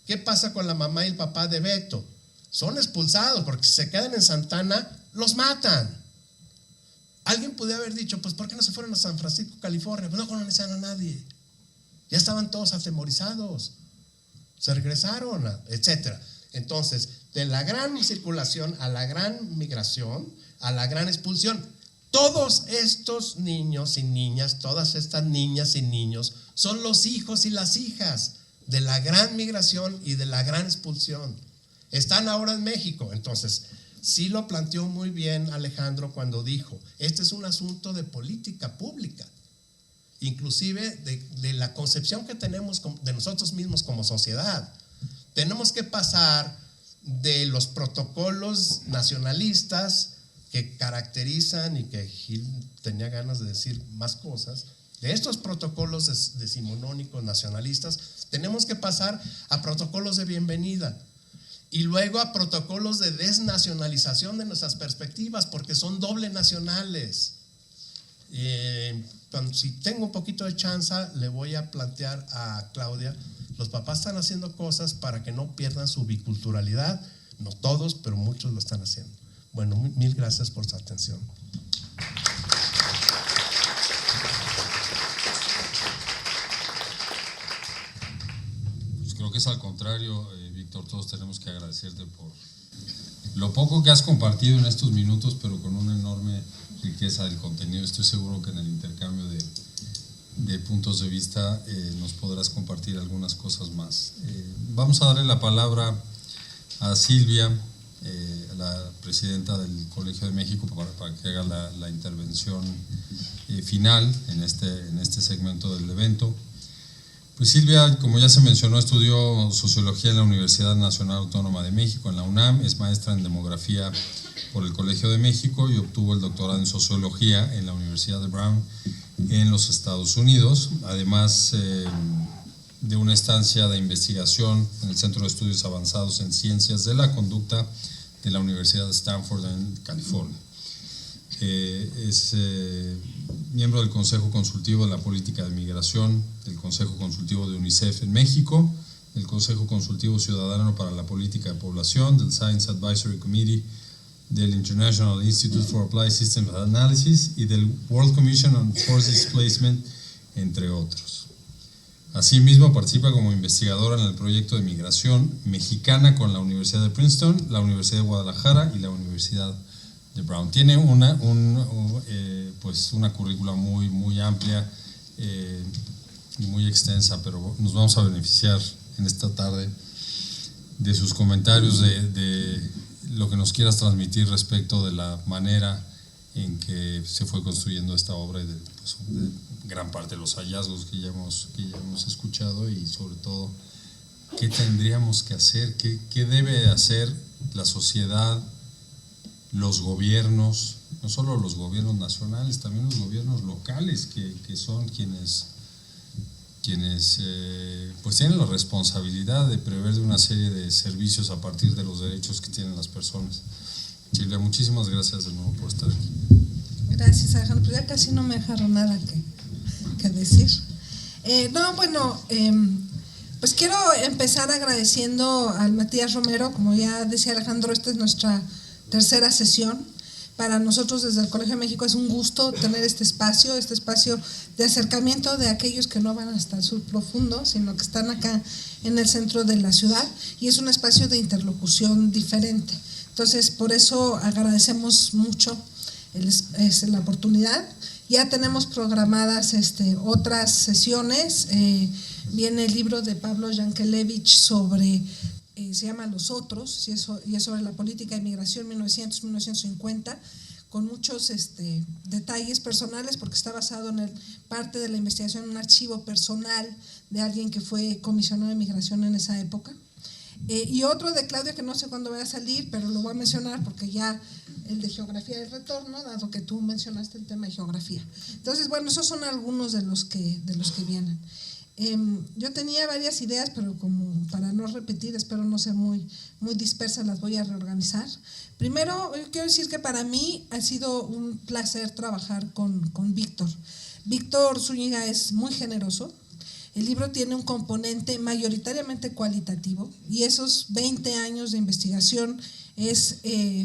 ¿Qué pasa con la mamá y el papá de Beto? Son expulsados porque si se quedan en Santana, los matan. Alguien puede haber dicho, pues ¿por qué no se fueron a San Francisco, California? Pues no conocían a nadie. Ya estaban todos atemorizados. Se regresaron, etcétera. Entonces, de la gran circulación a la gran migración, a la gran expulsión, todos estos niños y niñas, todas estas niñas y niños, son los hijos y las hijas de la gran migración y de la gran expulsión. Están ahora en México. Entonces, sí lo planteó muy bien Alejandro cuando dijo, este es un asunto de política pública, inclusive de la concepción que tenemos de nosotros mismos como sociedad. Tenemos que pasar de los protocolos nacionalistas que caracterizan, y que Gil tenía ganas de decir más cosas, de estos protocolos decimonónicos nacionalistas, tenemos que pasar a protocolos de bienvenida y luego a protocolos de desnacionalización de nuestras perspectivas, porque son doble nacionales. Si tengo un poquito de chance, le voy a plantear a Claudia, los papás están haciendo cosas para que no pierdan su biculturalidad, no todos, pero muchos lo están haciendo. Bueno, mil gracias por su atención. Pues creo que es al contrario, Víctor, todos tenemos que agradecerte por lo poco que has compartido en estos minutos, pero con una enorme riqueza del contenido. Estoy seguro que en el intercambio de puntos de vista nos podrás compartir algunas cosas más. Vamos a darle la palabra a Silvia, la presidenta del Colegio de México, para que haga la intervención final en este segmento del evento. Pues Silvia, como ya se mencionó, estudió Sociología en la Universidad Nacional Autónoma de México, en la UNAM, es maestra en Demografía por el Colegio de México y obtuvo el doctorado en Sociología en la Universidad de Brown en los Estados Unidos, además de una estancia de investigación en el Centro de Estudios Avanzados en Ciencias de la Conducta de la Universidad de Stanford en California. Es miembro del Consejo Consultivo de la Política de Migración, del Consejo Consultivo de UNICEF en México, del Consejo Consultivo Ciudadano para la Política de Población, del Science Advisory Committee, del International Institute for Applied Systems Analysis y del World Commission on Forced Displacement, entre otros. Asimismo, participa como investigadora en el proyecto de migración mexicana con la Universidad de Princeton, la Universidad de Guadalajara y la Universidad de Brown. Tiene una currícula muy amplia y muy extensa, pero nos vamos a beneficiar en esta tarde de sus comentarios, de lo que nos quieras transmitir respecto de la manera en que se fue construyendo esta obra y de gran parte de los hallazgos que ya hemos escuchado, y sobre todo qué tendríamos que hacer, qué debe hacer la sociedad, los gobiernos, no solo los gobiernos nacionales, también los gobiernos locales, que son quienes pues tienen la responsabilidad de prever una serie de servicios a partir de los derechos que tienen las personas. Silvia, muchísimas gracias de nuevo por estar aquí. Gracias, Alejandro. Pues ya casi no me dejaron nada que decir. Pues quiero empezar agradeciendo al Matías Romero. Como ya decía Alejandro, esta es nuestra tercera sesión. Para nosotros desde el Colegio de México es un gusto tener este espacio de acercamiento de aquellos que no van hasta el sur profundo, sino que están acá en el centro de la ciudad, y es un espacio de interlocución diferente. Entonces, por eso agradecemos mucho la oportunidad. Ya tenemos programadas otras sesiones. Viene el libro de Pablo Yankelevich sobre... se llama Los Otros, y es sobre la política de migración 1900-1950, con muchos detalles personales, porque está basado en parte de la investigación en un archivo personal de alguien que fue comisionado de migración en esa época. Y otro de Claudia, que no sé cuándo vaya a salir, pero lo voy a mencionar porque ya el de geografía del retorno, dado que tú mencionaste el tema de geografía. Entonces, bueno, esos son algunos de los que vienen. Yo tenía varias ideas, pero como para no repetir, espero no ser muy dispersas, las voy a reorganizar. Primero, quiero decir que para mí ha sido un placer trabajar con Víctor. Víctor Zúñiga es muy generoso. El libro tiene un componente mayoritariamente cualitativo y esos 20 años de investigación es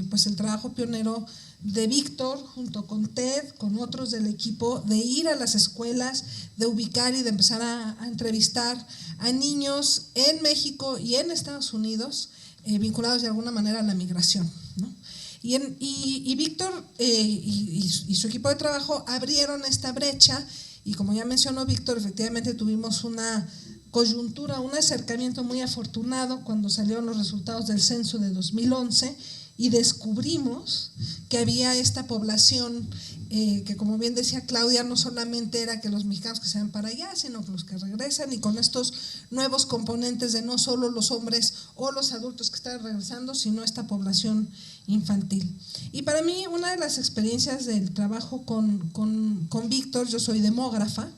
pues el trabajo pionero de Víctor junto con Ted, con otros del equipo, de ir a las escuelas, de ubicar y de empezar a entrevistar a niños en México y en Estados Unidos vinculados de alguna manera a la migración, ¿no? Y Víctor y su equipo de trabajo abrieron esta brecha y como ya mencionó Víctor, efectivamente tuvimos una coyuntura, un acercamiento muy afortunado cuando salieron los resultados del censo de 2011 y descubrimos que había esta población que, como bien decía Claudia, no solamente era que los mexicanos que se van para allá, sino que los que regresan, y con estos nuevos componentes de no solo los hombres o los adultos que están regresando, sino esta población infantil. Y para mí, una de las experiencias del trabajo con Víctor, yo soy demógrafa,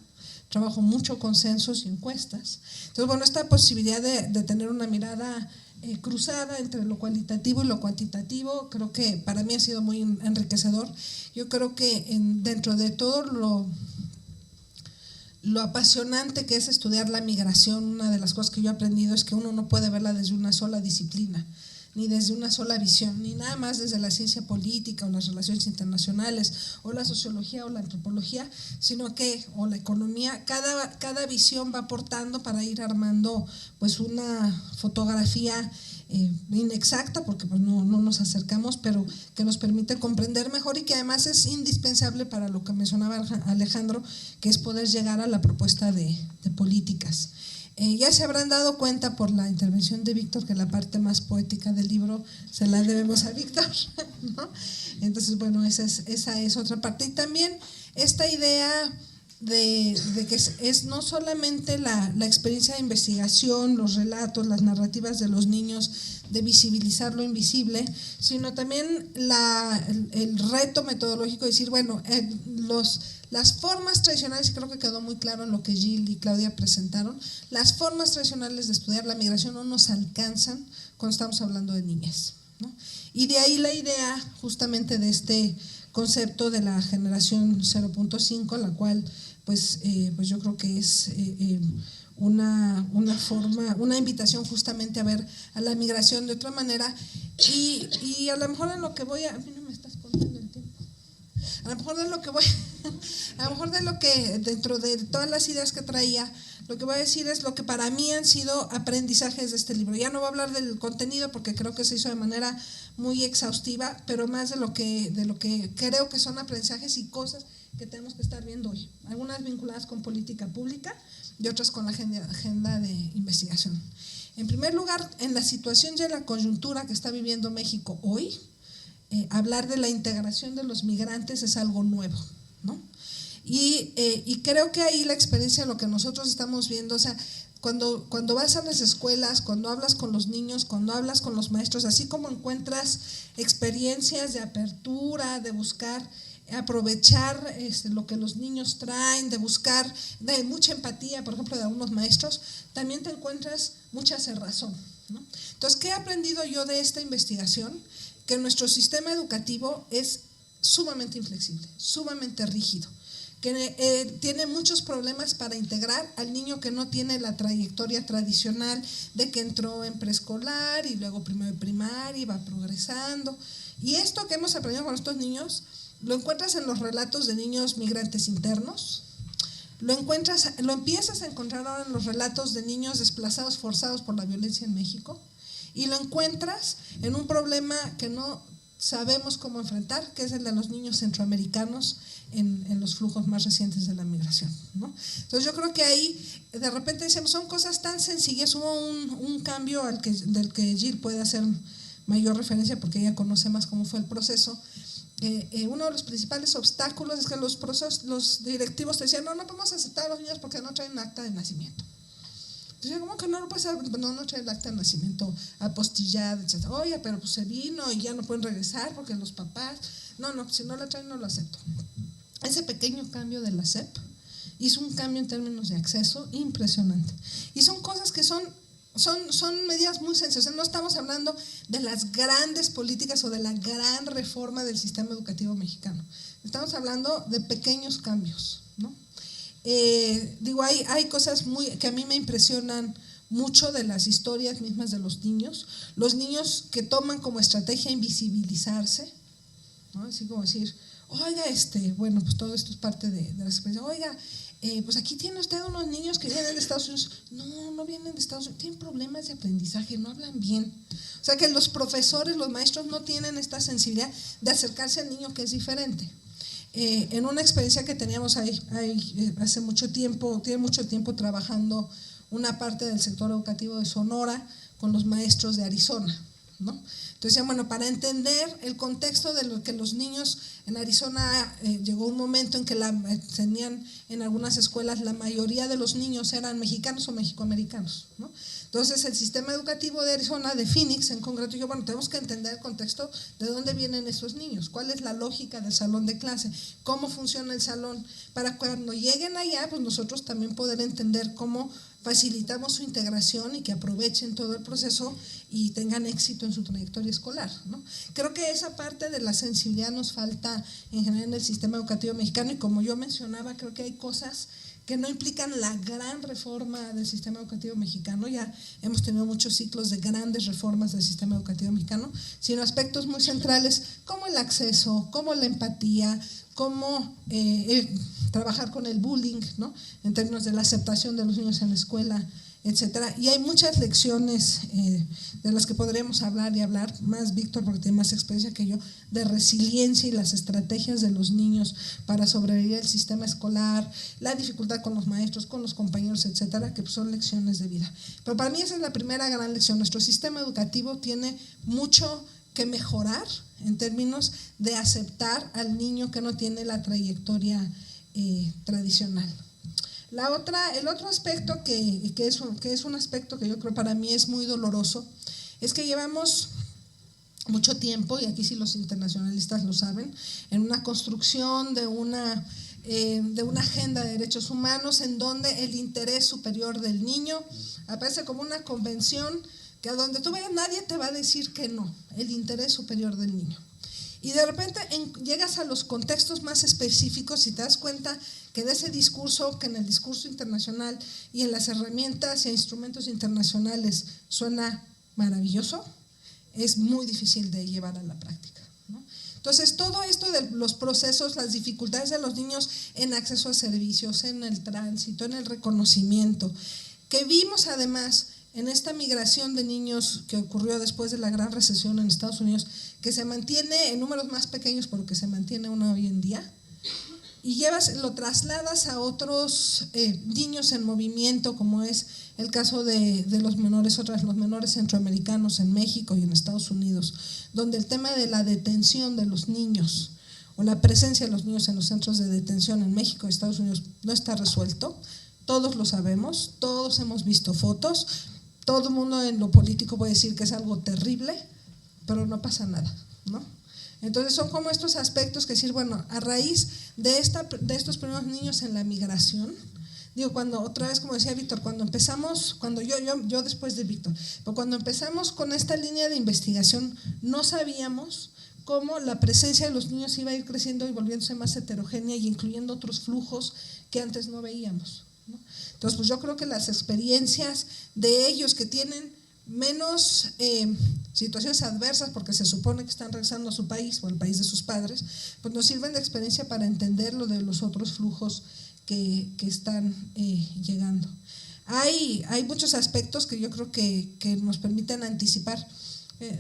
trabajo mucho con censos y encuestas. Entonces, bueno, esta posibilidad de tener una mirada cruzada entre lo cualitativo y lo cuantitativo, creo que para mí ha sido muy enriquecedor. Yo creo que dentro de todo lo apasionante que es estudiar la migración, una de las cosas que yo he aprendido es que uno no puede verla desde una sola disciplina, ni desde una sola visión, ni nada más desde la ciencia política o las relaciones internacionales o la sociología o la antropología, sino que, o la economía, cada visión va aportando para ir armando pues una fotografía inexacta, porque pues no nos acercamos, pero que nos permite comprender mejor y que además es indispensable para lo que mencionaba Alejandro, que es poder llegar a la propuesta de políticas. Ya se habrán dado cuenta por la intervención de Víctor que la parte más poética del libro se la debemos a Víctor, ¿no? Entonces, bueno, esa es otra parte. Y también esta idea de que es no solamente la experiencia de investigación, los relatos, las narrativas de los niños, de visibilizar lo invisible, sino también el reto metodológico de decir, bueno, las formas tradicionales, y creo que quedó muy claro en lo que Jill y Claudia presentaron, las formas tradicionales de estudiar la migración no nos alcanzan cuando estamos hablando de niñez, ¿no? Y de ahí la idea justamente de este concepto de la generación 0.5, la cual pues yo creo que es una forma, una invitación justamente a ver a la migración de otra manera y a lo mejor en lo que voy a mí no me estás contando el tiempo. A lo mejor de lo que dentro de todas las ideas que traía, lo que voy a decir es lo que para mí han sido aprendizajes de este libro. Ya no voy a hablar del contenido porque creo que se hizo de manera muy exhaustiva, pero más de lo que creo que son aprendizajes y cosas que tenemos que estar viendo hoy. Algunas vinculadas con política pública y otras con la agenda de investigación. En primer lugar, en la situación y en la coyuntura que está viviendo México hoy, hablar de la integración de los migrantes es algo nuevo, ¿no? Y creo que ahí la experiencia de lo que nosotros estamos viendo, o sea, cuando vas a las escuelas, cuando hablas con los niños, cuando hablas con los maestros, así como encuentras experiencias de apertura, de buscar aprovechar lo que los niños traen, de buscar de mucha empatía, por ejemplo, de algunos maestros, también te encuentras mucha cerrazón, ¿no? Entonces, ¿qué he aprendido yo de esta investigación? Que nuestro sistema educativo es sumamente inflexible, sumamente rígido, que tiene muchos problemas para integrar al niño que no tiene la trayectoria tradicional de que entró en preescolar y luego primero de primaria y va progresando. Y esto que hemos aprendido con estos niños lo encuentras en los relatos de niños migrantes internos, lo empiezas a encontrar ahora en los relatos de niños desplazados forzados por la violencia en México, y lo encuentras en un problema que no sabemos cómo enfrentar, que es el de los niños centroamericanos en los flujos más recientes de la migración, ¿no? Entonces yo creo que ahí de repente decimos, son cosas tan sencillas. Hubo un cambio del que Jill puede hacer mayor referencia porque ella conoce más cómo fue el proceso. Uno de los principales obstáculos es que los directivos te decían, no podemos aceptar a los niños porque no traen acta de nacimiento. Entonces, ¿cómo que no lo puedes hacer? No trae el acta de nacimiento apostillada, etc. Oye, pero pues se vino y ya no pueden regresar porque los papás, no, si no la traen no lo acepto. Ese pequeño cambio de la SEP hizo un cambio en términos de acceso impresionante. Y son cosas que son medidas muy sencillas. O sea, no estamos hablando de las grandes políticas o de la gran reforma del sistema educativo mexicano. Estamos hablando de pequeños cambios, ¿no? Hay cosas que a mí me impresionan mucho de las historias mismas de los niños que toman como estrategia invisibilizarse, ¿no? Así como decir, oiga, bueno, pues todo esto es parte de la experiencia. Oiga, pues aquí tiene usted unos niños que vienen de Estados Unidos. No vienen de Estados Unidos, tienen problemas de aprendizaje, no hablan bien. O sea que los profesores, los maestros no tienen esta sensibilidad de acercarse al niño que es diferente. En una experiencia que teníamos hace mucho tiempo, tiene mucho tiempo trabajando una parte del sector educativo de Sonora con los maestros de Arizona, ¿no? Entonces, bueno, para entender el contexto de lo que los niños en Arizona, llegó un momento en que tenían en algunas escuelas, la mayoría de los niños eran mexicanos o mexicoamericanos, ¿no? Entonces, el sistema educativo de Arizona, de Phoenix en concreto, dijo, bueno, tenemos que entender el contexto de dónde vienen estos niños, cuál es la lógica del salón de clase, cómo funciona el salón, para cuando lleguen allá, pues nosotros también poder entender cómo facilitamos su integración y que aprovechen todo el proceso y tengan éxito en su trayectoria escolar, ¿no? Creo que esa parte de la sensibilidad nos falta en general en el sistema educativo mexicano, y como yo mencionaba, creo que hay cosas que no implican la gran reforma del sistema educativo mexicano. Ya hemos tenido muchos ciclos de grandes reformas del sistema educativo mexicano, sino aspectos muy centrales como el acceso, como la empatía, cómo trabajar con el bullying, ¿no? En términos de la aceptación de los niños en la escuela, etcétera. Y hay muchas lecciones de las que podríamos hablar y hablar más, Víctor, porque tiene más experiencia que yo, de resiliencia y las estrategias de los niños para sobrevivir al sistema escolar, la dificultad con los maestros, con los compañeros, etcétera, que son lecciones de vida. Pero para mí esa es la primera gran lección. Nuestro sistema educativo tiene mucho que mejorar en términos de aceptar al niño que no tiene la trayectoria tradicional. El otro aspecto que es un aspecto que yo creo para mí es muy doloroso, es que llevamos mucho tiempo, y aquí sí los internacionalistas lo saben, en una construcción de una agenda de derechos humanos en donde el interés superior del niño aparece como una convención que a donde tú vayas nadie te va a decir que no, el interés superior del niño. Y de repente llegas a los contextos más específicos y te das cuenta que de ese discurso, que en el discurso internacional y en las herramientas y instrumentos internacionales suena maravilloso, es muy difícil de llevar a la práctica, ¿no? Entonces, todo esto de los procesos, las dificultades de los niños en acceso a servicios, en el tránsito, en el reconocimiento, que vimos además en esta migración de niños que ocurrió después de la gran recesión en Estados Unidos, que se mantiene en números más pequeños porque se mantiene una hoy en día, y lo trasladas a otros niños en movimiento, como es el caso de los menores centroamericanos en México y en Estados Unidos, donde el tema de la detención de los niños o la presencia de los niños en los centros de detención en México y Estados Unidos no está resuelto. Todos lo sabemos, todos hemos visto fotos, todo el mundo en lo político puede decir que es algo terrible, pero no pasa nada, ¿no? Entonces son como estos aspectos que decir, bueno, a raíz de estos primeros niños en la migración, digo, cuando otra vez, como decía Víctor, yo después de Víctor, pero cuando empezamos con esta línea de investigación, no sabíamos cómo la presencia de los niños iba a ir creciendo y volviéndose más heterogénea y incluyendo otros flujos que antes no veíamos, ¿no? Entonces, pues yo creo que las experiencias de ellos que tienen menos situaciones adversas porque se supone que están regresando a su país o al país de sus padres, pues nos sirven de experiencia para entender lo de los otros flujos que están llegando. Hay muchos aspectos que yo creo que nos permiten anticipar.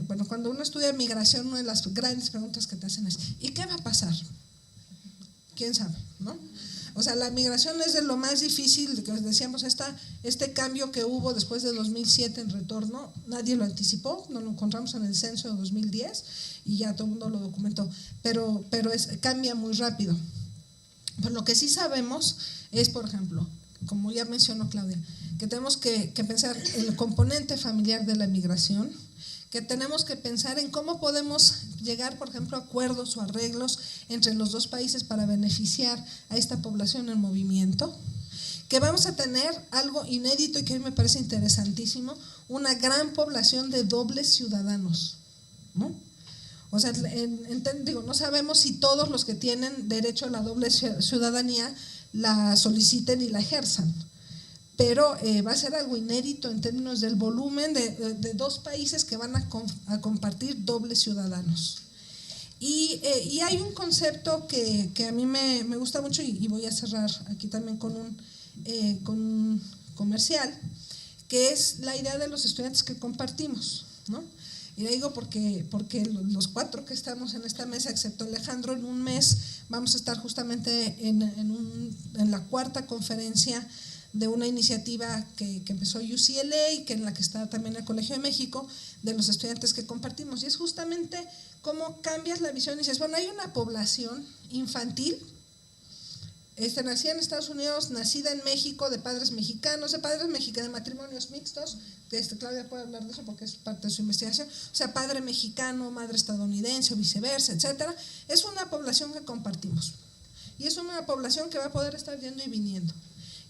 Bueno, cuando uno estudia migración, una de las grandes preguntas que te hacen es ¿y qué va a pasar? ¿Quién sabe? ¿No? O sea, la migración es de lo más difícil, que decíamos, este cambio que hubo después de 2007 en retorno, nadie lo anticipó, nos lo encontramos en el censo de 2010 y ya todo el mundo lo documentó, pero cambia muy rápido. Pero lo que sí sabemos es, por ejemplo, como ya mencionó Claudia, que tenemos que pensar el componente familiar de la migración, que tenemos que pensar en cómo podemos llegar, por ejemplo, a acuerdos o arreglos entre los dos países para beneficiar a esta población en movimiento, que vamos a tener algo inédito y que a mí me parece interesantísimo, una gran población de dobles ciudadanos, ¿no? O sea, no sabemos si todos los que tienen derecho a la doble ciudadanía la soliciten y la ejerzan, pero va a ser algo inédito en términos del volumen de dos países que van a compartir dobles ciudadanos. Y hay un concepto que a mí me gusta mucho y voy a cerrar aquí también con un comercial, que es la idea de los estudiantes que compartimos, ¿no? Y le digo porque los cuatro que estamos en esta mesa, excepto Alejandro, en un mes vamos a estar justamente en la cuarta conferencia de una iniciativa que empezó UCLA y que en la que está también el Colegio de México, de los estudiantes que compartimos. Y es justamente cómo cambias la visión y dices, bueno, hay una población infantil, nacida en Estados Unidos, nacida en México, de padres mexicanos, de matrimonios mixtos. Claudia puede hablar de eso porque es parte de su investigación. O sea, padre mexicano, madre estadounidense o viceversa, etcétera. Es una población que compartimos y es una población que va a poder estar yendo y viniendo.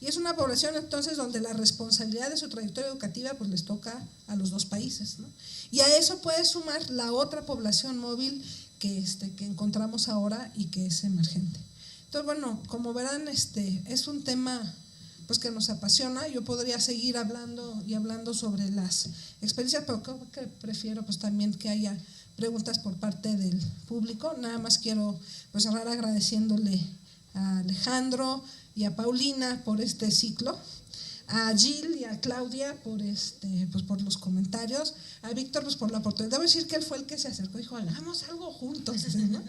Y es una población entonces donde la responsabilidad de su trayectoria educativa pues les toca a los dos países, ¿no? Y a eso puede sumar la otra población móvil que encontramos ahora y que es emergente. Entonces, bueno, como verán, es un tema pues que nos apasiona. Yo podría seguir hablando sobre las experiencias, pero creo que prefiero pues también que haya preguntas por parte del público. Nada más quiero pues cerrar agradeciéndole a Alejandro y a Paulina por este ciclo, a Jill y a Claudia por los comentarios, a Víctor pues por la oportunidad. Debo decir que él fue el que se acercó y dijo, hagamos algo juntos, ¿no?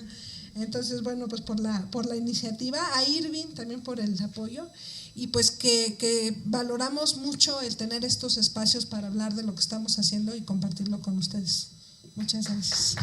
Entonces, bueno, pues por la iniciativa, a Irving también por el apoyo, y pues que valoramos mucho el tener estos espacios para hablar de lo que estamos haciendo y compartirlo con ustedes. Muchas gracias.